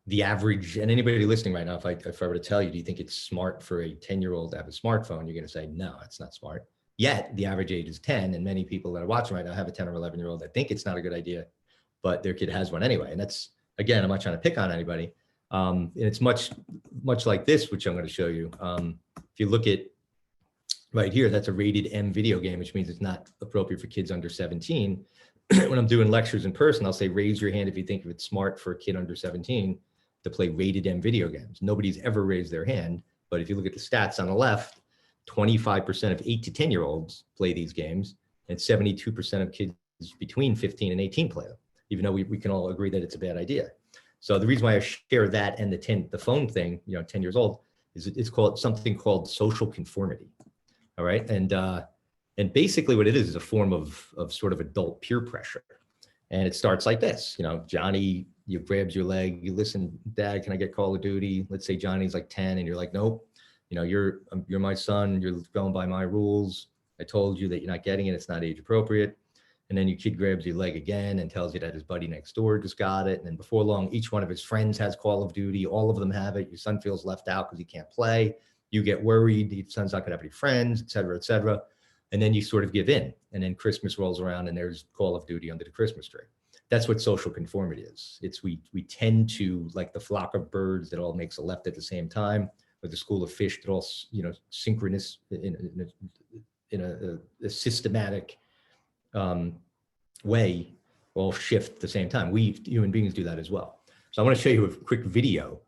the average, and anybody listening right now, if I were to tell you, do you think it's smart for a 10-year-old to have a smartphone? You're going to say, no, it's not smart. Yet the average age is 10. And many people that are watching right now have a 10 or 11-year-old that think it's not a good idea, but their kid has one anyway. And that's, again, I'm not trying to pick on anybody. And it's much like this, which I'm going to show you. If you look at right here, that's a rated M video game, which means it's not appropriate for kids under 17. When I'm doing lectures in person, I'll say, raise your hand if you think it's smart for a kid under 17 to play rated M video games. Nobody's ever raised their hand. But if you look at the stats on the left, 25% of 8 to 10-year-olds play these games, and 72% of kids between 15 and 18 play them, even though we can all agree that it's a bad idea. So the reason why I share that and the phone thing, 10 years old, is it's called something called social conformity. All right. And basically what it is a form of sort of adult peer pressure. And it starts like this, Johnny, you grabs your leg, you listen, Dad, can I get Call of Duty? Let's say Johnny's like 10 and you're like, nope, you're my son, you're going by my rules. I told you that you're not getting it. It's not age appropriate. And then your kid grabs your leg again and tells you that his buddy next door just got it. And then before long, each one of his friends has Call of Duty. All of them have it. Your son feels left out because he can't play. You get worried. Your son's not going to have any friends, et cetera, et cetera. And then you sort of give in. And then Christmas rolls around and there's Call of Duty under the Christmas tree. That's what social conformity is. It's we tend to, like the flock of birds that all makes a left at the same time, or the school of fish that all, synchronous in a systematic way, all shift at the same time. We human beings do that as well. So I want to show you a quick video.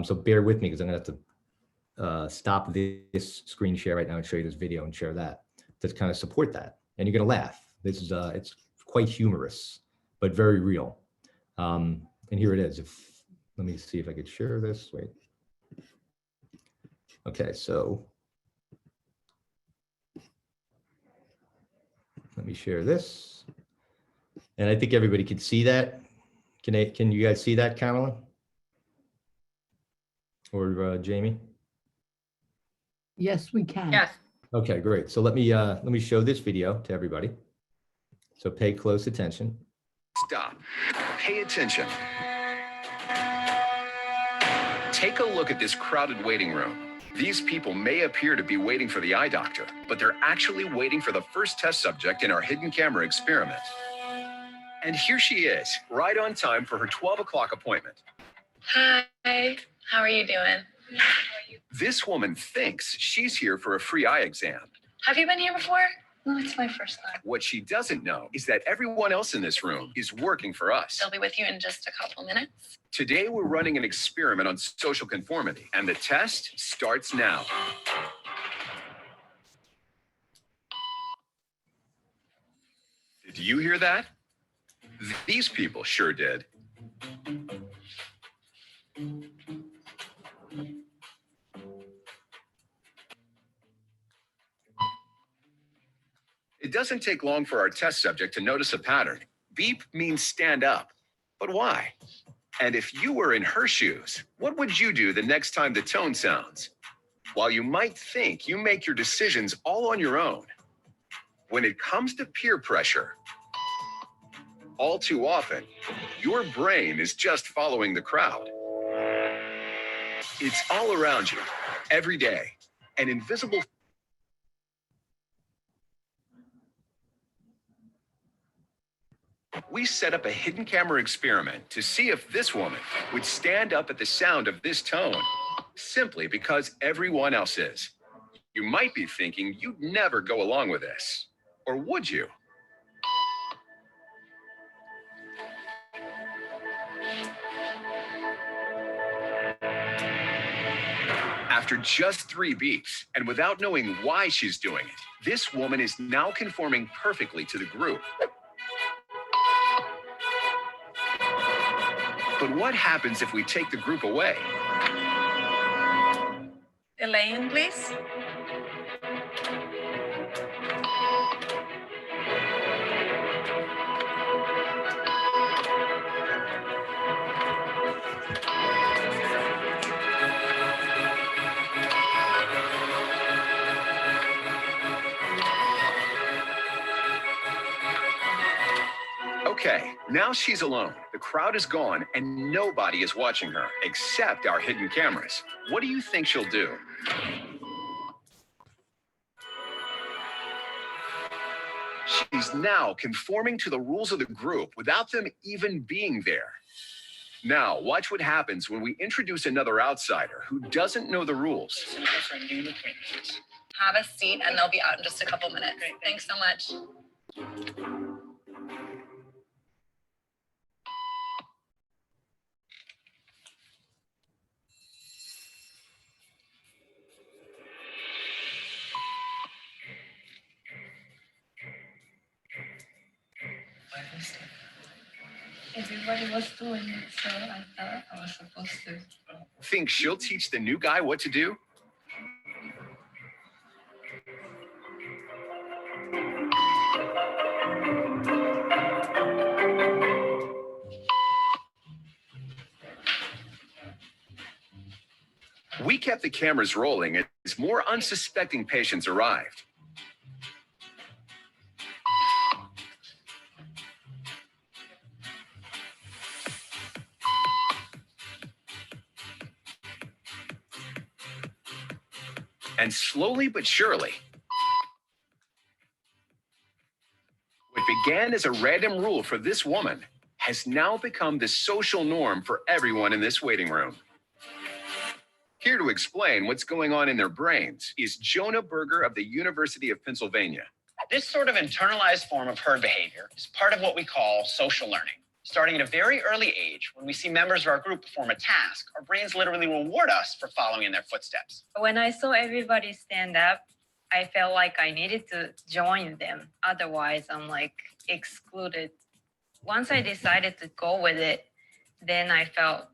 So bear with me because I'm going to have to stop this screen share right now and show you this video and share that to kind of support that. And you're going to laugh. This is it's quite humorous, but very real. And here it is. Let me see if I could share this. Wait. Okay, so let me share this. And I think everybody can see that. Can you guys see that, Carolyn? Or Jamie? Yes, we can. Yes. Okay, great. So let me show this video to everybody. So pay close attention. Stop. Pay attention. Take a look at this crowded waiting room. These people may appear to be waiting for the eye doctor, but they're actually waiting for the first test subject in our hidden camera experiment. And here she is, right on time for her 12 o'clock appointment. Hi, how are you doing? This woman thinks she's here for a free eye exam. Have you been here before? No, it's my first time. What she doesn't know is that everyone else in this room is working for us. I'll be with you in just a couple minutes. Today, we're running an experiment on social conformity, and the test starts now. Did you hear that? These people sure did. It doesn't take long for our test subject to notice a pattern. Beep means stand up. But why? And if you were in her shoes, what would you do the next time the tone sounds? While you might think you make your decisions all on your own, when it comes to peer pressure, all too often, your brain is just following the crowd. It's all around you, every day, an invisible. We set up a hidden camera experiment to see if this woman would stand up at the sound of this tone, simply because everyone else is. You might be thinking you'd never go along with this, or would you? After just 3 beeps, and without knowing why she's doing it, this woman is now conforming perfectly to the group. But what happens if we take the group away? Elaine, please. Okay, now she's alone. The crowd is gone and nobody is watching her except our hidden cameras. What do you think she'll do? She's now conforming to the rules of the group without them even being there. Now, watch what happens when we introduce another outsider who doesn't know the rules. Have a seat and they'll be out in just a couple minutes. Thanks so much. Everybody was doing it, so I thought I was supposed to. Think she'll teach the new guy what to do? We kept the cameras rolling as more unsuspecting patients arrived. And slowly but surely, what began as a random rule for this woman has now become the social norm for everyone in this waiting room. Here to explain what's going on in their brains is Jonah Berger of the University of Pennsylvania. This sort of internalized form of herd behavior is part of what we call social learning. Starting at a very early age, when we see members of our group perform a task, our brains literally reward us for following in their footsteps. When I saw everybody stand up, I felt like I needed to join them. Otherwise, I'm like excluded. Once I decided to go with it, then I felt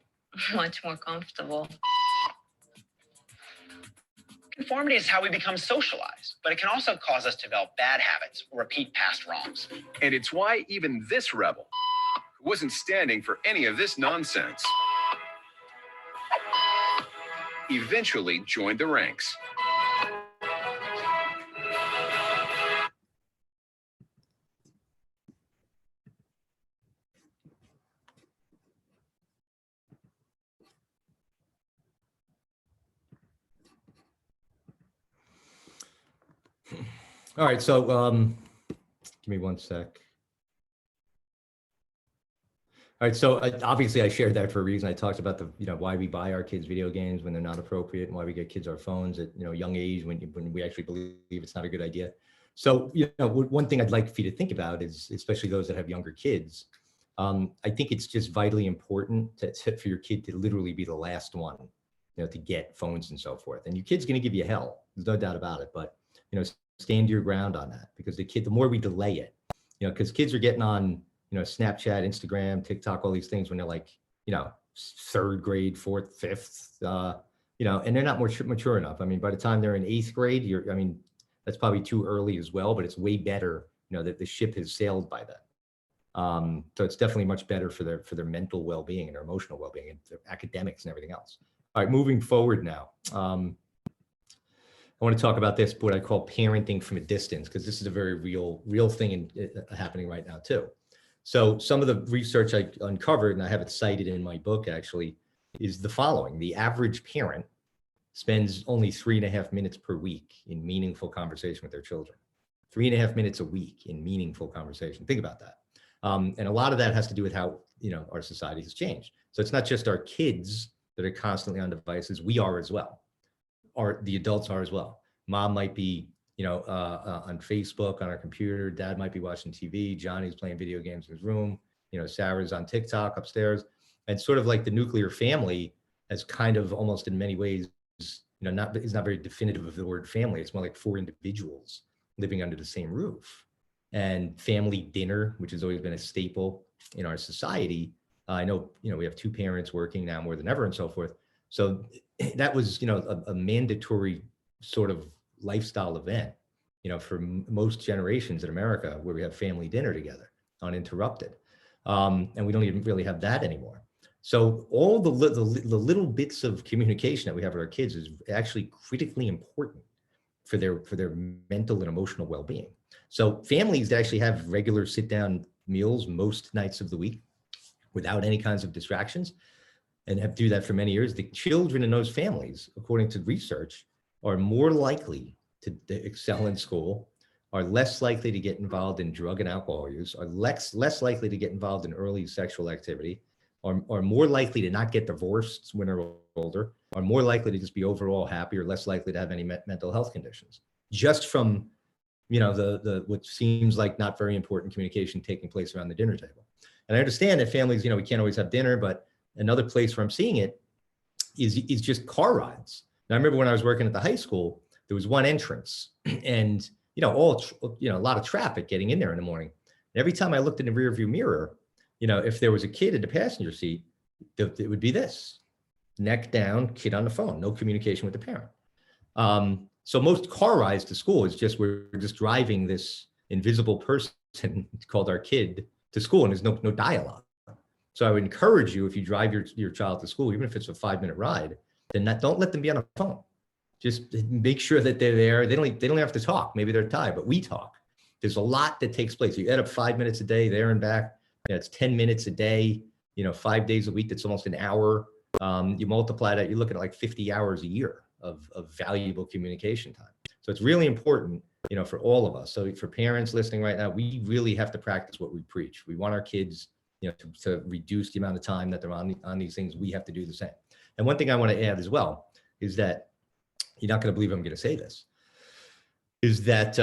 much more comfortable. Conformity is how we become socialized, but it can also cause us to develop bad habits or repeat past wrongs. And it's why even this rebel, who wasn't standing for any of this nonsense, eventually joined the ranks. All right, so give me one sec. All right, so obviously I shared that for a reason. I talked about the, why we buy our kids video games when they're not appropriate, and why we get kids our phones at, young age when we actually believe it's not a good idea. So, one thing I'd like for you to think about is, especially those that have younger kids, I think it's just vitally important for your kid to literally be the last one, to get phones and so forth. And your kid's going to give you hell. There's no doubt about it. But, stand your ground on that, because the more we delay it, because kids are getting on, Snapchat, Instagram, TikTok, all these things when they're like, 3rd grade, 4th, 5th, and they're not mature enough. I mean, by the time they're in 8th grade, that's probably too early as well, but it's way better, that the ship has sailed by then. So it's definitely much better for their mental well-being and their emotional well-being and their academics and everything else. All right, moving forward now. I want to talk about this, what I call parenting from a distance, because this is a very real thing happening right now too. So some of the research I uncovered, and I have it cited in my book actually, is the following. The average parent spends only 3.5 minutes per week in meaningful conversation with their children. 3.5 minutes a week in meaningful conversation. Think about that. And a lot of that has to do with how, our society has changed. So it's not just our kids that are constantly on devices, we are as well. The adults are as well. Mom might be, on Facebook, on our computer. Dad might be watching TV. Johnny's playing video games in his room. Sarah's on TikTok upstairs. And sort of like the nuclear family has kind of almost in many ways is not very definitive of the word family. It's more like 4 individuals living under the same roof. And family dinner, which has always been a staple in our society. I know, we have 2 parents working now more than ever and so forth. So that was, a mandatory sort of lifestyle event, for most generations in America, where we have family dinner together uninterrupted. And we don't even really have that anymore. So all the little bits of communication that we have with our kids is actually critically important for their mental and emotional well-being. So families that actually have regular sit-down meals most nights of the week without any kinds of distractions, and have do that for many years, the children in those families, according to research, are more likely to excel in school, are less likely to get involved in drug and alcohol use, are less likely to get involved in early sexual activity, are more likely to not get divorced when they're older, are more likely to just be overall happy, or less likely to have any mental health conditions. Just from, the what seems like not very important communication taking place around the dinner table. And I understand that families, we can't always have dinner, but another place where I'm seeing it is just car rides. Now, I remember when I was working at the high school, there was one entrance, and a lot of traffic getting in there in the morning. And every time I looked in the rearview mirror, if there was a kid in the passenger seat, it would be this: neck down, kid on the phone, no communication with the parent. So most car rides to school is just, we're just driving this invisible person called our kid to school, and there's no dialogue. So I would encourage you, if you drive your child to school, even if it's a 5-minute ride, then don't let them be on a phone. Just make sure that they're there. They don't have to talk. Maybe they're tired, but we talk. There's a lot that takes place. You add up 5 minutes a day there and back. It's 10 minutes a day, 5 days a week. That's almost an hour. You multiply that, you're looking at like 50 hours a year of valuable communication time. So it's really important, for all of us. So for parents listening right now, we really have to practice what we preach. We want our kids, to reduce the amount of time that they're on these things. We have to do the same. And one thing I want to add as well is that, you're not going to believe I'm going to say this, is that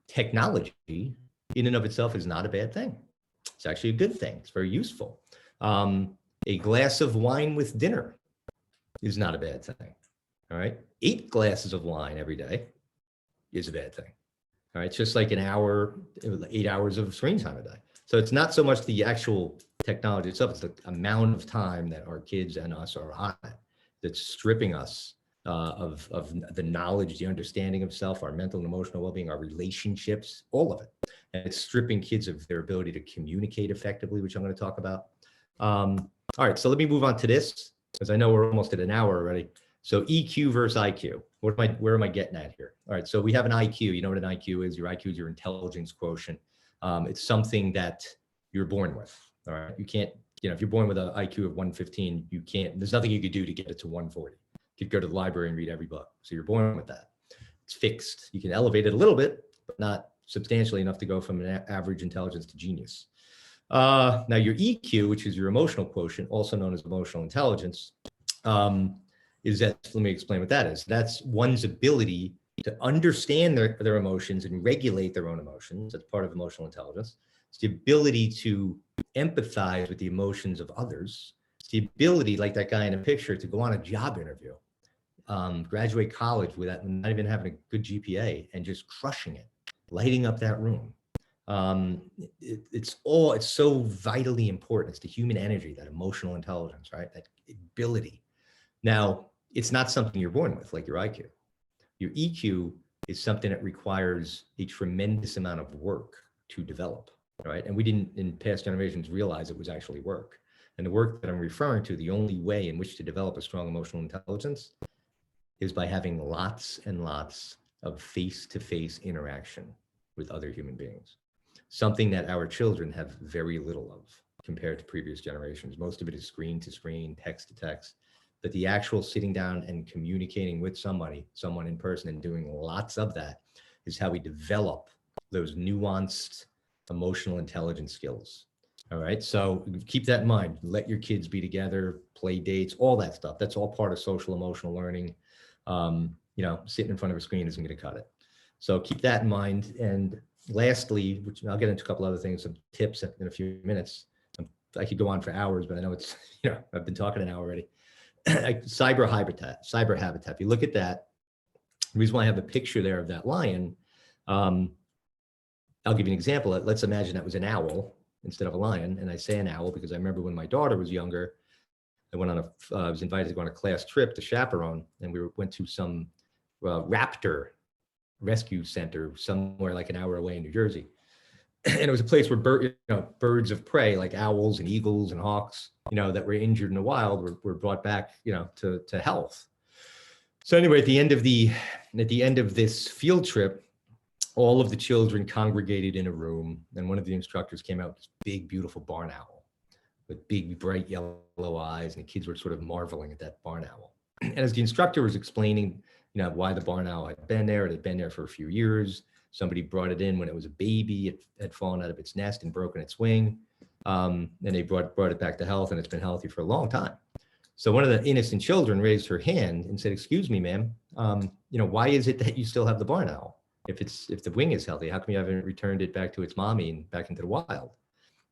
technology in and of itself is not a bad thing. It's actually a good thing. It's very useful. A glass of wine with dinner is not a bad thing. All right. 8 glasses of wine every day is a bad thing. All right. It's just like 8 hours of screen time a day. So it's not so much the actual technology itself, it's the amount of time that our kids and us are on it that's stripping us of the knowledge, the understanding of self, our mental and emotional well-being, our relationships, all of it. And it's stripping kids of their ability to communicate effectively, which I'm going to talk about. All right, so let me move on to this, because I know we're almost at an hour already. So EQ versus IQ. Where am I getting at here? All right, so we have an IQ. You know what an IQ is? Your IQ is your intelligence quotient. It's something that you're born with. All right, you can't, if you're born with an IQ of 115, there's nothing you could do to get it to 140. You could go to the library and read every book. So you're born with that. It's fixed. You can elevate it a little bit, but not substantially enough to go from an average intelligence to genius. Now your EQ, which is your emotional quotient, also known as emotional intelligence, is that, let me explain what that is. That's one's ability to understand their emotions and regulate their own emotions. That's part of emotional intelligence. It's the ability to empathize with the emotions of others. It's the ability, like that guy in the picture, to go on a job interview, graduate college without not even having a good GPA and just crushing it, lighting up that room. It's so vitally important. It's the human energy, that emotional intelligence, right? That ability. Now, it's not something you're born with, like your IQ. Your EQ is something that requires a tremendous amount of work to develop, right? And we didn't, in past generations, realize it was actually work. And the work that I'm referring to, the only way in which to develop a strong emotional intelligence is by having lots and lots of face-to-face interaction with other human beings. Something that our children have very little of compared to previous generations. Most of it is screen to screen, text to text. But the actual sitting down and communicating with someone in person, and doing lots of that, is how we develop those nuanced emotional intelligence skills. All right, so keep that in mind. Let your kids be together, play dates, all that stuff. That's all part of social emotional learning. Sitting in front of a screen isn't going to cut it. So keep that in mind. And lastly, which I'll get into a couple other things, some tips in a few minutes. I could go on for hours, but I know it's, I've been talking an hour already. cyber habitat. If you look at that, the reason why I have a picture there of that lion, I'll give you an example. Let's imagine that was an owl instead of a lion. And I say an owl because I remember when my daughter was younger, I was invited to go on a class trip to chaperone, and we went to some raptor rescue center somewhere like an hour away in New Jersey. And it was a place where birds of prey like owls and eagles and hawks, that were injured in the wild were brought back, to health. So anyway, at the end of this field trip, all of the children congregated in a room, and one of the instructors came out with this big, beautiful barn owl with big, bright yellow eyes, and the kids were sort of marveling at that barn owl. And as the instructor was explaining, why the barn owl had been there, it had been there for a few years. Somebody brought it in when it was a baby. It had fallen out of its nest and broken its wing. And they brought it back to health, and it's been healthy for a long time. So one of the innocent children raised her hand and said, "Excuse me, ma'am, why is it that you still have the barn owl? If the wing is healthy, how come you haven't returned it back to its mommy and back into the wild?"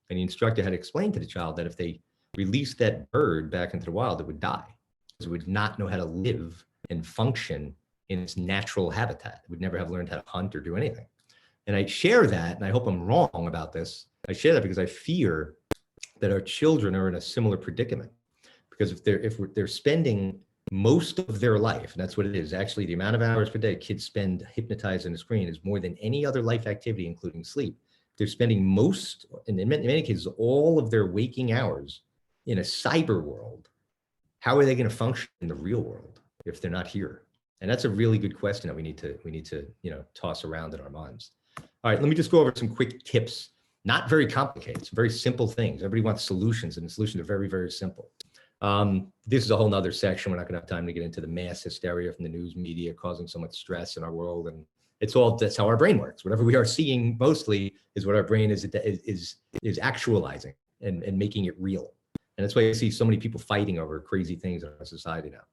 And the instructor had explained to the child that if they released that bird back into the wild, it would die. It would not know how to live and function in its natural habitat. It would never have learned how to hunt or do anything. And I share that, and I hope I'm wrong about this. I share that because I fear that our children are in a similar predicament. Because if they're spending most of their life, and that's what it is, actually the amount of hours per day kids spend hypnotized on a screen is more than any other life activity, including sleep. They're spending most, and in many cases, all of their waking hours in a cyber world. How are they going to function in the real world if they're not here? And that's a really good question that we need to toss around in our minds. All right, let me just go over some quick tips. Not very complicated, it's very simple things. Everybody wants solutions, and the solutions are very, very simple. This is a whole nother section. We're not gonna have time to get into the mass hysteria from the news media causing so much stress in our world. And that's how our brain works. Whatever we are seeing mostly is what our brain is actualizing and making it real. And that's why you see so many people fighting over crazy things in our society now.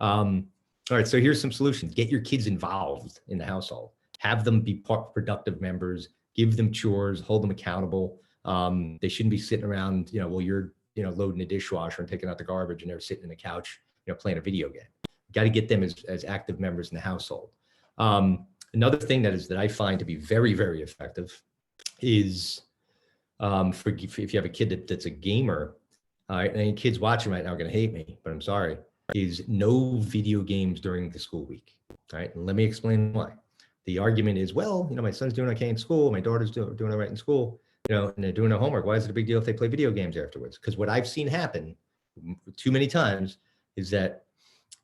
All right, so here's some solutions. Get your kids involved in the household. Have them be productive members. Give them chores. Hold them accountable. They shouldn't be sitting around, while you're, loading the dishwasher and taking out the garbage, and they're sitting in the couch, playing a video game. Got to get them as active members in the household. Another thing that I find to be very, very effective is if you have a kid that's a gamer, and any kids watching right now are going to hate me, but I'm sorry, is no video games during the school week. All right, and let me explain why. The argument is, well, my son's doing okay in school, my daughter's doing all right in school, and they're doing their homework. Why is it a big deal if they play video games afterwards? Because what I've seen happen too many times is that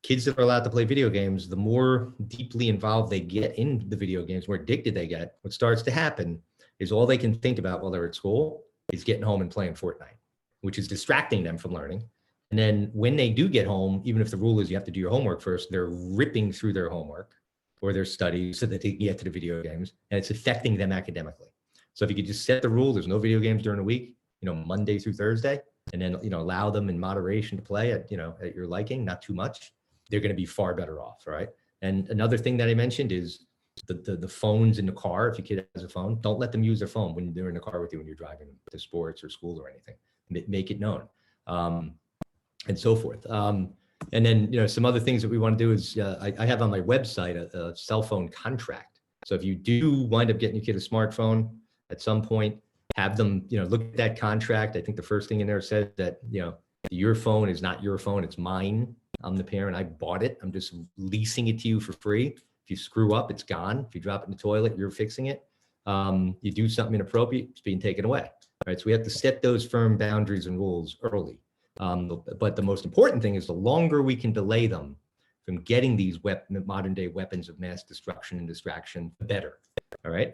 kids that are allowed to play video games, the more deeply involved they get in the video games, the more addicted they get, what starts to happen is all they can think about while they're at school is getting home and playing Fortnite, which is distracting them from learning. And then when they do get home, even if the rule is you have to do your homework first, they're ripping through their homework or their studies so that they can get to the video games, and it's affecting them academically. So if you could just set the rule, there's no video games during the week, Monday through Thursday, and then, allow them in moderation to play at your liking, not too much, they're going to be far better off, right? And another thing that I mentioned is the phones in the car. If your kid has a phone, don't let them use their phone when they're in the car with you when you're driving to sports or school or anything. Make it known. And so forth. And then, some other things that we want to do is I have on my website a cell phone contract. So if you do wind up getting your kid a smartphone at some point, have them, look at that contract. I think the first thing in there says that, your phone is not your phone, it's mine. I'm the parent, I bought it. I'm just leasing it to you for free. If you screw up, it's gone. If you drop it in the toilet, you're fixing it. You do something inappropriate, it's being taken away. All right, so we have to set those firm boundaries and rules early. But the most important thing is the longer we can delay them from getting these modern day weapons of mass destruction and distraction, the better. All right.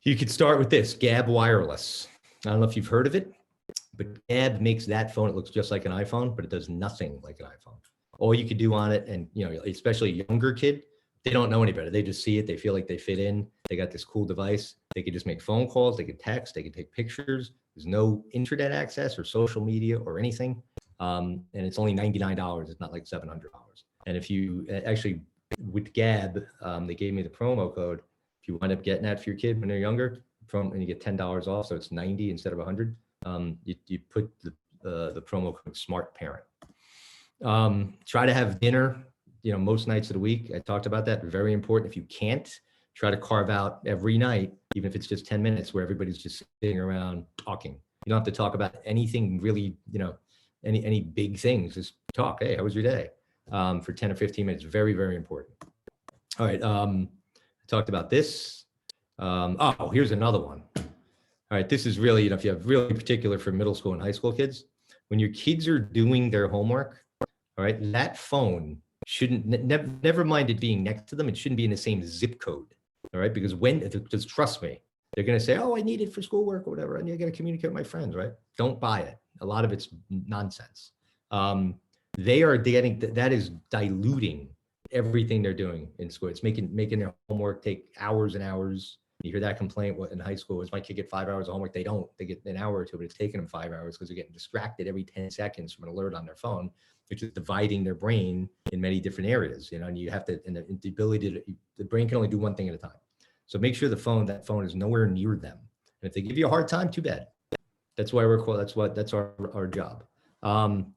You could start with this, Gab Wireless. I don't know if you've heard of it, but Gab makes that phone. It looks just like an iPhone, but it does nothing like an iPhone. All you could do on it, and especially a younger kid, they don't know any better. They just see it. They feel like they fit in. They got this cool device. They could just make phone calls. They could text. They could take pictures. There's no internet access or social media or anything. And it's only $99. It's not like $700. And if you actually, with Gab, they gave me the promo code. If you wind up getting that for your kid when they're younger, and you get $10 off, so it's 90 instead of 100. You put the promo code Smart Parent. Try to have dinner, most nights of the week. I talked about that. Very important. If you can't, try to carve out every night, even if it's just 10 minutes where everybody's just sitting around talking. You don't have to talk about anything really, any big things. Just talk. Hey, how was your day? For 10 or 15 minutes. Very, very important. All right. I talked about this. Oh, here's another one. All right. This is really, if you have really particular for middle school and high school kids, when your kids are doing their homework, all right, that phone shouldn't, never mind it being next to them, it shouldn't be in the same zip code. All right. Because just trust me, they're going to say, oh, I need it for schoolwork or whatever. And you're going to communicate with my friends, right? Don't buy it. A lot of it's nonsense. They are getting, that is diluting everything they're doing in school. It's making their homework take hours and hours. You hear that complaint in high school is my kid get 5 hours of homework. They don't, they get an hour or two, but it's taking them 5 hours because they're getting distracted every 10 seconds from an alert on their phone, which is dividing their brain in many different areas, and you have to, and the ability to, the brain can only do one thing at a time. So make sure that phone is nowhere near them. And if they give you a hard time, too bad. That's why that's our job. And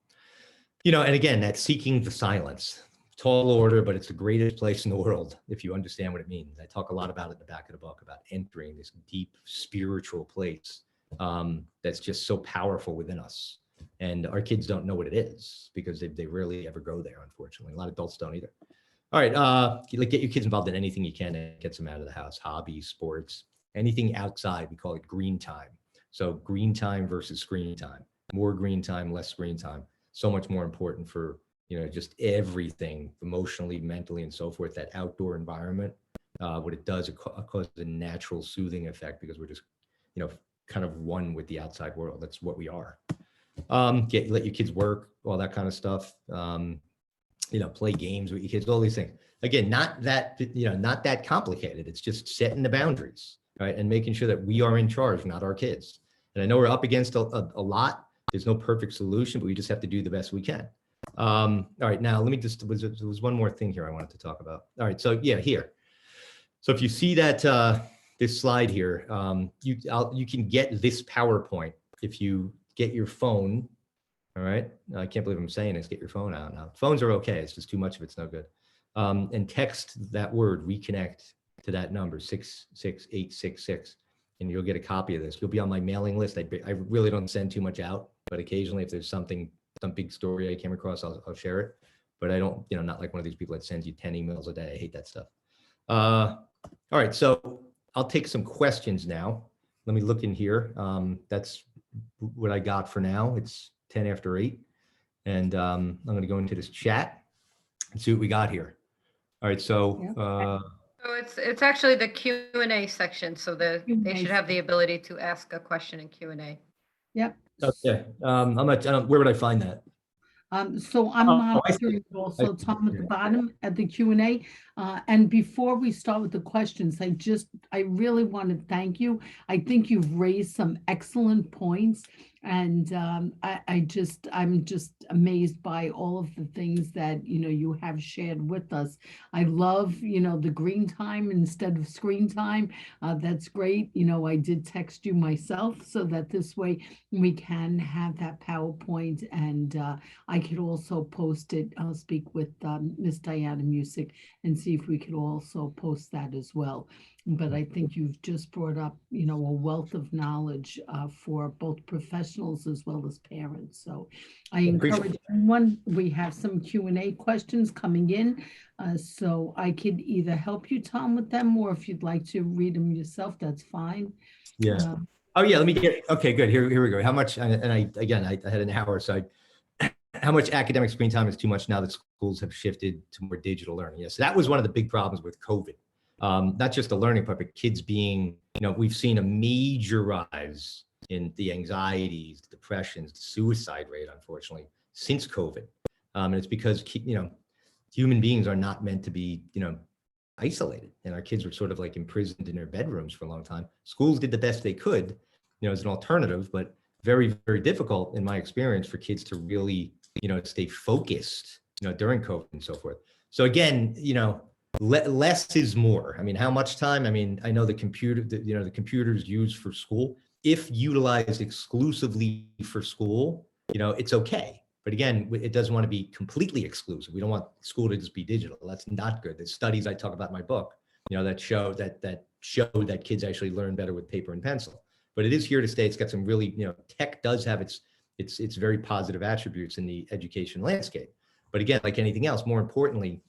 again, that's seeking the silence. Tall order, but it's the greatest place in the world if you understand what it means. I talk a lot about it in the back of the book, about entering this deep spiritual place that's just so powerful within us. And our kids don't know what it is because they rarely ever go there, unfortunately. A lot of adults don't either. All right, get your kids involved in anything you can that gets them out of the house, hobbies, sports, anything outside. We call it green time. So green time versus screen time. More green time, less screen time. So much more important for just everything, emotionally, mentally, and so forth. That outdoor environment, what it does, it causes a natural soothing effect because we're just, kind of one with the outside world. That's what we are. Let your kids work, all that kind of stuff. Play games with your kids, all these things. Again, not that complicated. It's just setting the boundaries, right? And making sure that we are in charge, not our kids. And I know we're up against a lot. There's no perfect solution, but we just have to do the best we can. All right, now let me there was one more thing here I wanted to talk about. All right, so yeah, here. So if you see that this slide here, you can get this PowerPoint if you get your phone. All right, I can't believe I'm saying this. Get your phone out now. Phones are okay. It's just too much of it's no good. And text that word reconnect to that number 66866, and you'll get a copy of this. You'll be on my mailing list. I really don't send too much out, but occasionally if there's some big story I came across, I'll share it. But I don't, not like one of these people that sends you 10 emails a day. I hate that stuff. All right, so I'll take some questions now. Let me look in here. That's what I got for now. It's 10 after 8. And I'm going to go into this chat and see what we got here. All right, so it's actually the Q&A section, so they should have the ability to ask a question in Q&A. Yep. Okay. Where would I find that? So I'm monitoring also, Tom, at the bottom at the Q&A. And before we start with the questions, I really want to thank you. I think you've raised some excellent points. And I'm just amazed by all of the things that, you have shared with us. I love, the green time instead of screen time. That's great. I did text you myself so that this way we can have that PowerPoint, and I could also post it. I'll speak with Miss Diana Music and see if we could also post that as well. But I think you've just brought up, a wealth of knowledge for both professionals as well as parents. So I encourage everyone. We have some Q&A questions coming in. So I could either help you, Tom, with them, or if you'd like to read them yourself, that's fine. Yeah. Oh yeah, let me get, okay, good. Here we go. How much, and I had an hour, so how much academic screen time is too much now that schools have shifted to more digital learning? Yes, that was one of the big problems with COVID. Not just the learning part, but kids being, we've seen a major rise in the anxieties, the depressions, the suicide rate, unfortunately, since COVID. And it's because, human beings are not meant to be, isolated. And our kids were sort of like imprisoned in their bedrooms for a long time. Schools did the best they could, as an alternative, but very, very difficult in my experience for kids to really, stay focused, during COVID and so forth. So again, less is more. I mean, how much time? I mean, I know the computers used for school, if utilized exclusively for school, it's okay. But again, it doesn't want to be completely exclusive. We don't want school to just be digital. That's not good. There's studies I talk about in my book, that show that kids actually learn better with paper and pencil. But it is here to stay. It's got some really, tech does have its very positive attributes in the education landscape. But again, like anything else, more importantly,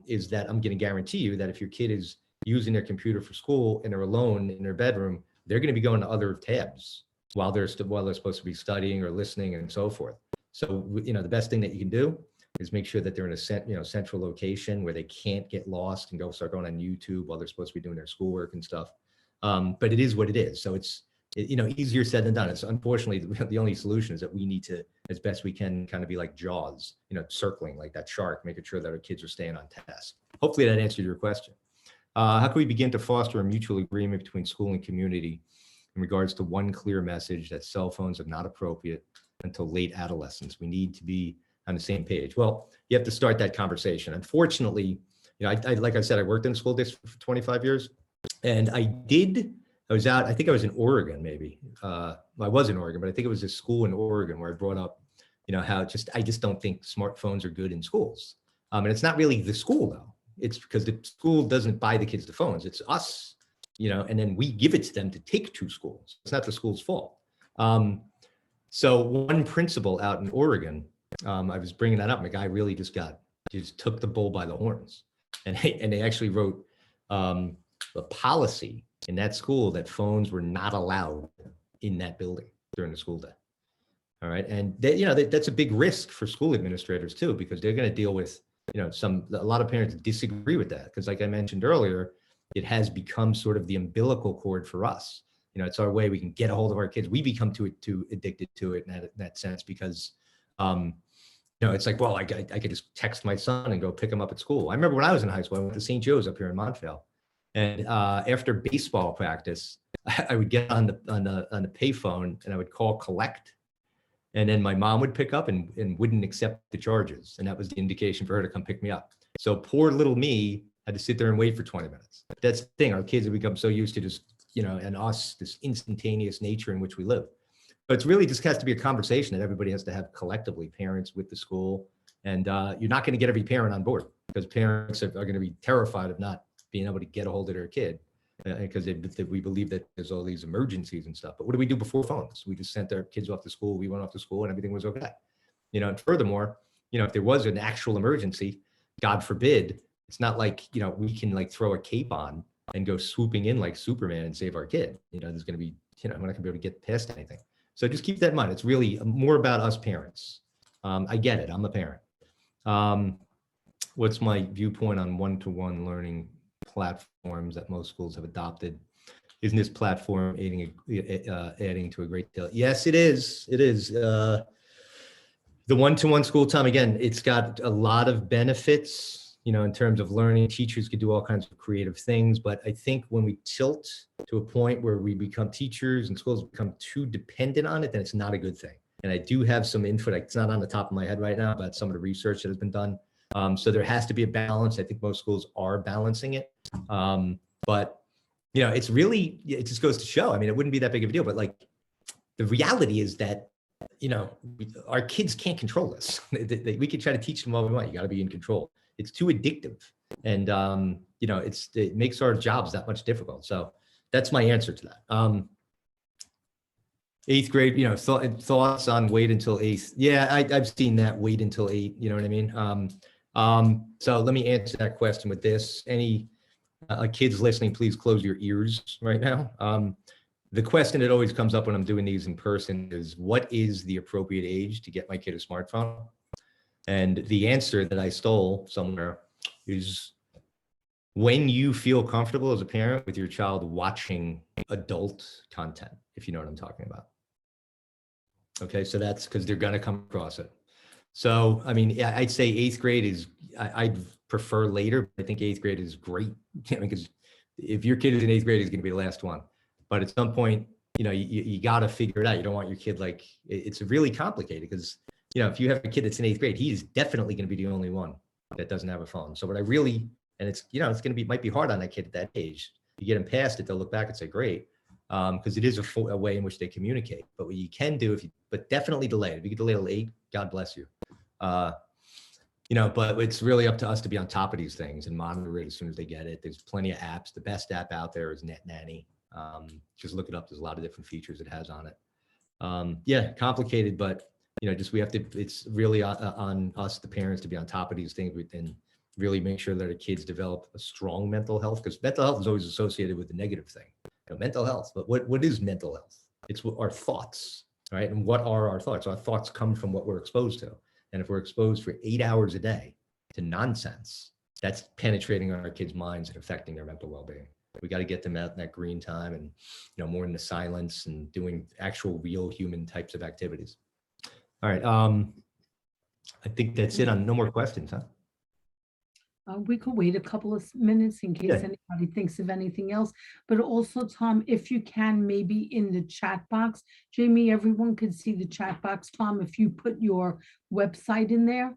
is that I'm going to guarantee you that if your kid is using their computer for school and they're alone in their bedroom, they're going to be going to other tabs while they're supposed to be studying or listening and so forth. So, the best thing that you can do is make sure that they're in a central location where they can't get lost and start going on YouTube while they're supposed to be doing their schoolwork and stuff. But it is what it is. So it's easier said than done. It's unfortunately the only solution is that we need to, as best we can, kind of be like Jaws, circling like that shark, making sure that our kids are staying on task. Hopefully that answered your question. How can we begin to foster a mutual agreement between school and community in regards to one clear message that cell phones are not appropriate until late adolescence? We need to be on the same page. Well, you have to start that conversation. Unfortunately, like I said, I worked in a school district for 25 years, and I was out, I think I was in Oregon, maybe. I was in Oregon, but I think it was a school in Oregon where I brought up, how I just don't think smartphones are good in schools. And it's not really the school though. It's because the school doesn't buy the kids the phones. It's us, and then we give it to them to take to schools. It's not the school's fault. So one principal out in Oregon, I was bringing that up, and the guy really just took the bull by the horns. And they actually wrote a policy in that school that phones were not allowed in that building during the school day. All right. And that's a big risk for school administrators too, because they're going to deal with, a lot of parents disagree with that. Because like I mentioned earlier, it has become sort of the umbilical cord for us. It's our way we can get a hold of our kids. We become too addicted to it in that sense because, it's like, well, I could just text my son and go pick him up at school. I remember when I was in high school, I went to St. Joe's up here in Montvale. And after baseball practice, I would get on the payphone and I would call collect. And then my mom would pick up and wouldn't accept the charges. And that was the indication for her to come pick me up. So poor little me had to sit there and wait for 20 minutes. But that's the thing. Our kids have become so used to just, and us, this instantaneous nature in which we live. But it's really just has to be a conversation that everybody has to have collectively, parents with the school. And you're not going to get every parent on board because parents are going to be terrified of not being able to get a hold of their kid because we believe that there's all these emergencies and stuff. But what do we do before phones? We just sent our kids off to school. We went off to school and everything was okay. And furthermore, if there was an actual emergency, God forbid, it's not like, we can like throw a cape on and go swooping in like Superman and save our kid. There's going to be, we're not going to be able to get past anything. So just keep that in mind. It's really more about us parents. I get it. I'm a parent. What's my viewpoint on one-to-one learning platforms that most schools have adopted? Isn't this platform adding to a great deal? Yes, it is. It is. The one-to-one school time, again, it's got a lot of benefits, in terms of learning. Teachers could do all kinds of creative things. But I think when we tilt to a point where we become teachers and schools become too dependent on it, then it's not a good thing. And I do have some info, like it's not on the top of my head right now, about some of the research that has been done. So there has to be a balance. I think most schools are balancing it. But, it's really, it just goes to show, it wouldn't be that big of a deal, but like the reality is that, our kids can't control this. We could try to teach them all we want. You got to be in control. It's too addictive. And, it makes our jobs that much difficult. So that's my answer to that. 8th grade, thoughts on wait until 8th. Yeah, I've seen that, wait until 8, you know what I mean? So let me answer that question with this. Any kids listening, please close your ears right now. The question that always comes up when I'm doing these in person is, what is the appropriate age to get my kid a smartphone? And the answer that I stole somewhere is when you feel comfortable as a parent with your child watching adult content, if you know what I'm talking about. Okay, so that's because they're going to come across it. So, I'd say 8th grade is, I'd prefer later. I think 8th grade is great because if your kid is in 8th grade, he's going to be the last one. But at some point, you got to figure it out. You don't want your kid it's really complicated because, if you have a kid that's in 8th grade, he's definitely going to be the only one that doesn't have a phone. So what I really, and it's, it's going to be, might be hard on that kid at that age. You get them past it, they'll look back and say, great. Because it is a way in which they communicate. But what you can do if you but definitely delay it. If you could delay till 8, God bless you. But it's really up to us to be on top of these things and monitor it as soon as they get it. There's plenty of apps. The best app out there is Net Nanny. Just look it up. There's a lot of different features it has on it. Yeah, complicated, but we have to, it's really on us, the parents, to be on top of these things and really make sure that our kids develop a strong mental health, because mental health is always associated with the negative thing. Mental health, but what is mental health? It's our thoughts, right? And what are our thoughts? Our thoughts come from what we're exposed to. And if we're exposed for 8 hours a day to nonsense, that's penetrating our kids' minds and affecting their mental well-being. We got to get them out in that green time and, more in the silence and doing actual real human types of activities. All right. I think that's it on no more questions, huh? We could wait a couple of minutes in case Yeah. anybody thinks of anything else. But also, Tom, if you can, maybe in the chat box, Jamie, everyone could see the chat box. Tom, if you put your website in there.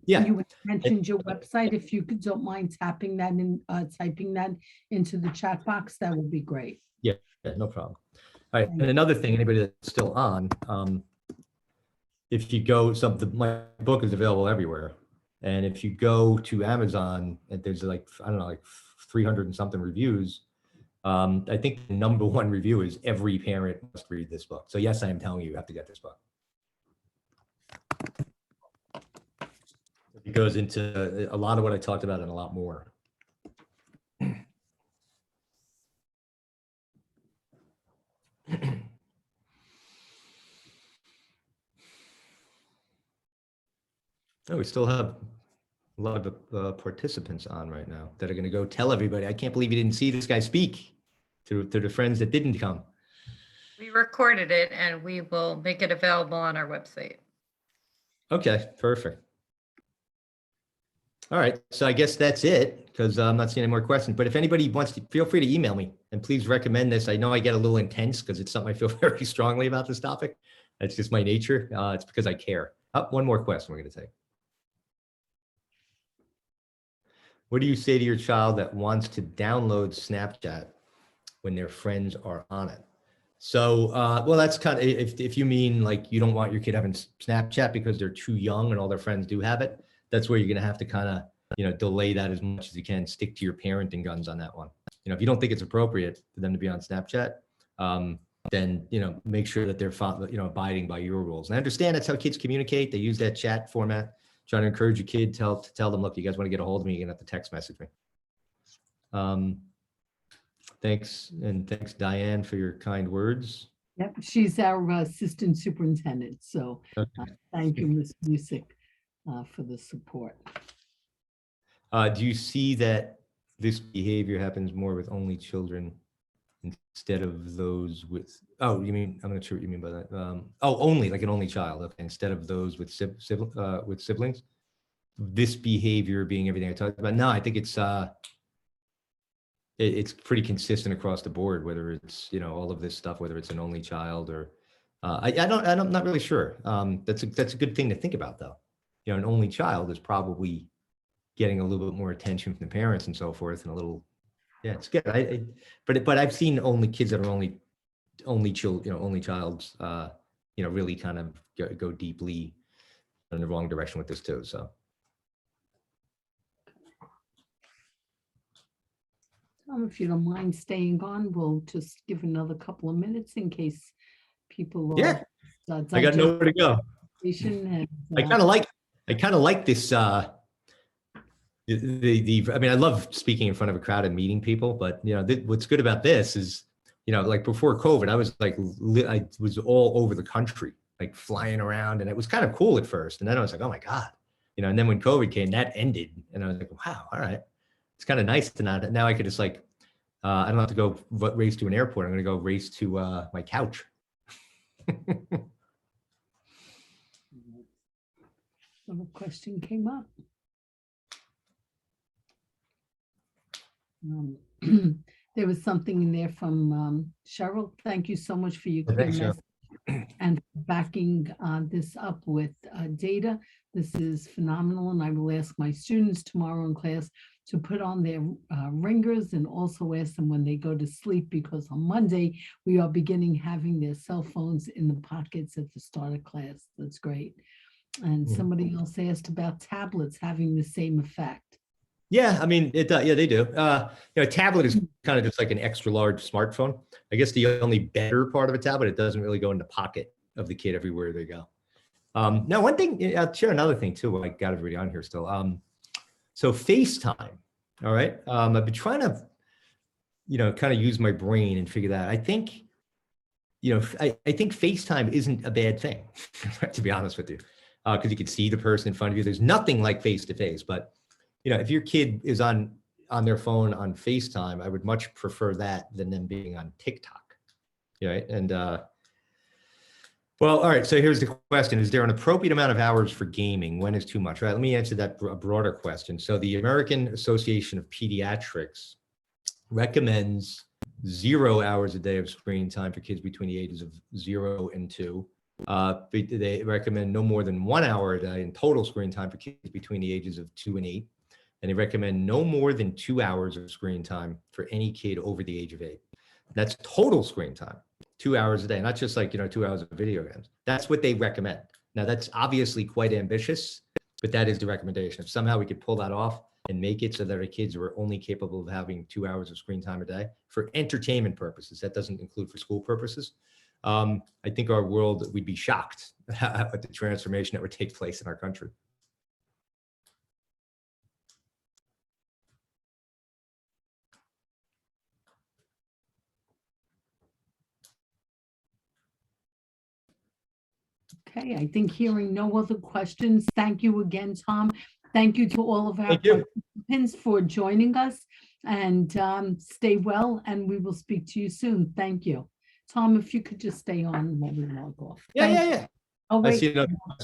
Yeah. You mentioned your website. If you don't mind tapping that and typing that into the chat box, that would be great. Yeah, no problem. All right. And another thing, anybody that's still on, if you go, my book is available everywhere. And if you go to Amazon, and there's like 300 and something reviews. I think the #1 review is every parent must read this book. So yes, I am telling you have to get this book. It goes into a lot of what I talked about and a lot more. Oh, we still have a lot of participants on right now that are going to go tell everybody, I can't believe you didn't see this guy speak, to the friends that didn't come. We recorded it and we will make it available on our website. Okay, perfect. All right, so I guess that's it, because I'm not seeing any more questions. But if anybody wants to, feel free to email me, and please recommend this. I know I get a little intense because it's something I feel very strongly about this topic. That's just my nature. It's because I care. One more question we're going to take. What do you say to your child that wants to download Snapchat when their friends are on it? So, well, that's kind of, if you mean like you don't want your kid having Snapchat because they're too young and all their friends do have it, that's where you're going to have to kind of, delay that as much as you can. Stick to your parenting guns on that one. If you don't think it's appropriate for them to be on Snapchat, then, make sure that they're, abiding by your rules. And I understand that's how kids communicate. They use that chat format. Trying to encourage your kid, tell them, look, you guys want to get a hold of me, you're gonna have to text message me. Thanks, and thanks, Diane, for your kind words. Yep, she's our assistant superintendent. So thank you, Ms. Music, for the support. Do you see that this behavior happens more with only children instead of those with, oh, you mean, I'm not sure what you mean by that. Only, like an only child, okay, instead of those with siblings? This behavior being everything I talked about? No, I think it's pretty consistent across the board, whether it's, all of this stuff, whether it's an only child or, I'm not really sure. That's a good thing to think about, though. An only child is probably getting a little bit more attention from the parents and so forth, and a little, yeah, it's good. But I've seen only kids that are only childs, really kind of go deeply in the wrong direction with this too. So. If you don't mind staying on, we'll just give another couple of minutes in case people. Yeah, I got nowhere to go. And, I kind of like this. I mean, I love speaking in front of a crowd and meeting people, but what's good about this is, like before COVID, I was I was all over the country, like flying around, and it was kind of cool at first, and then I was like, oh my God, and then when COVID came, that ended, and I was like, wow, all right, it's kind of nice to now I could just like, I don't have to go race to an airport. I'm going to go race to my couch. a question came up. There was something in there from Cheryl. Thank you so much for your Thanks, message. and backing this up with data. This is phenomenal, and I will ask my students tomorrow in class to put on their ringers and also ask them when they go to sleep, because on Monday we are beginning having their cell phones in the pockets at the start of class. That's great. And somebody else asked about tablets having the same effect. Yeah, I mean, it yeah, they do. A tablet is kind of just like an extra large smartphone. I guess the only better part of a tablet, it doesn't really go in the pocket of the kid everywhere they go. Now, one thing, I'll share another thing too. I got everybody on here still. So FaceTime, all right. I've been trying to, kind of use my brain and figure that out. I think, I think FaceTime isn't a bad thing, to be honest with you, because you can see the person in front of you. There's nothing like face-to-face, but if your kid is on their phone on FaceTime, I would much prefer that than them being on TikTok, right? And well, all right. So here's the question: is there an appropriate amount of hours for gaming? When is too much? Right. Let me answer that broader question. So the American Association of Pediatrics recommends 0 hours a day of screen time for kids between the ages of 0 and 2. They recommend no more than 1 hour a day in total screen time for kids between the ages of 2 and 8. And they recommend no more than 2 hours of screen time for any kid over the age of 8. That's total screen time, 2 hours a day, not just like, 2 hours of video games. That's what they recommend. Now, that's obviously quite ambitious, but that is the recommendation. If somehow we could pull that off and make it so that our kids are only capable of having 2 hours of screen time a day for entertainment purposes, that doesn't include for school purposes, I think our world, we'd be shocked at the transformation that would take place in our country. Okay, I think hearing no other questions, thank you again, Tom. Thank you to all of our participants for joining us, and stay well, and we will speak to you soon. Thank you. Tom, if you could just stay on while we log off. Yeah. Oh, I wait. see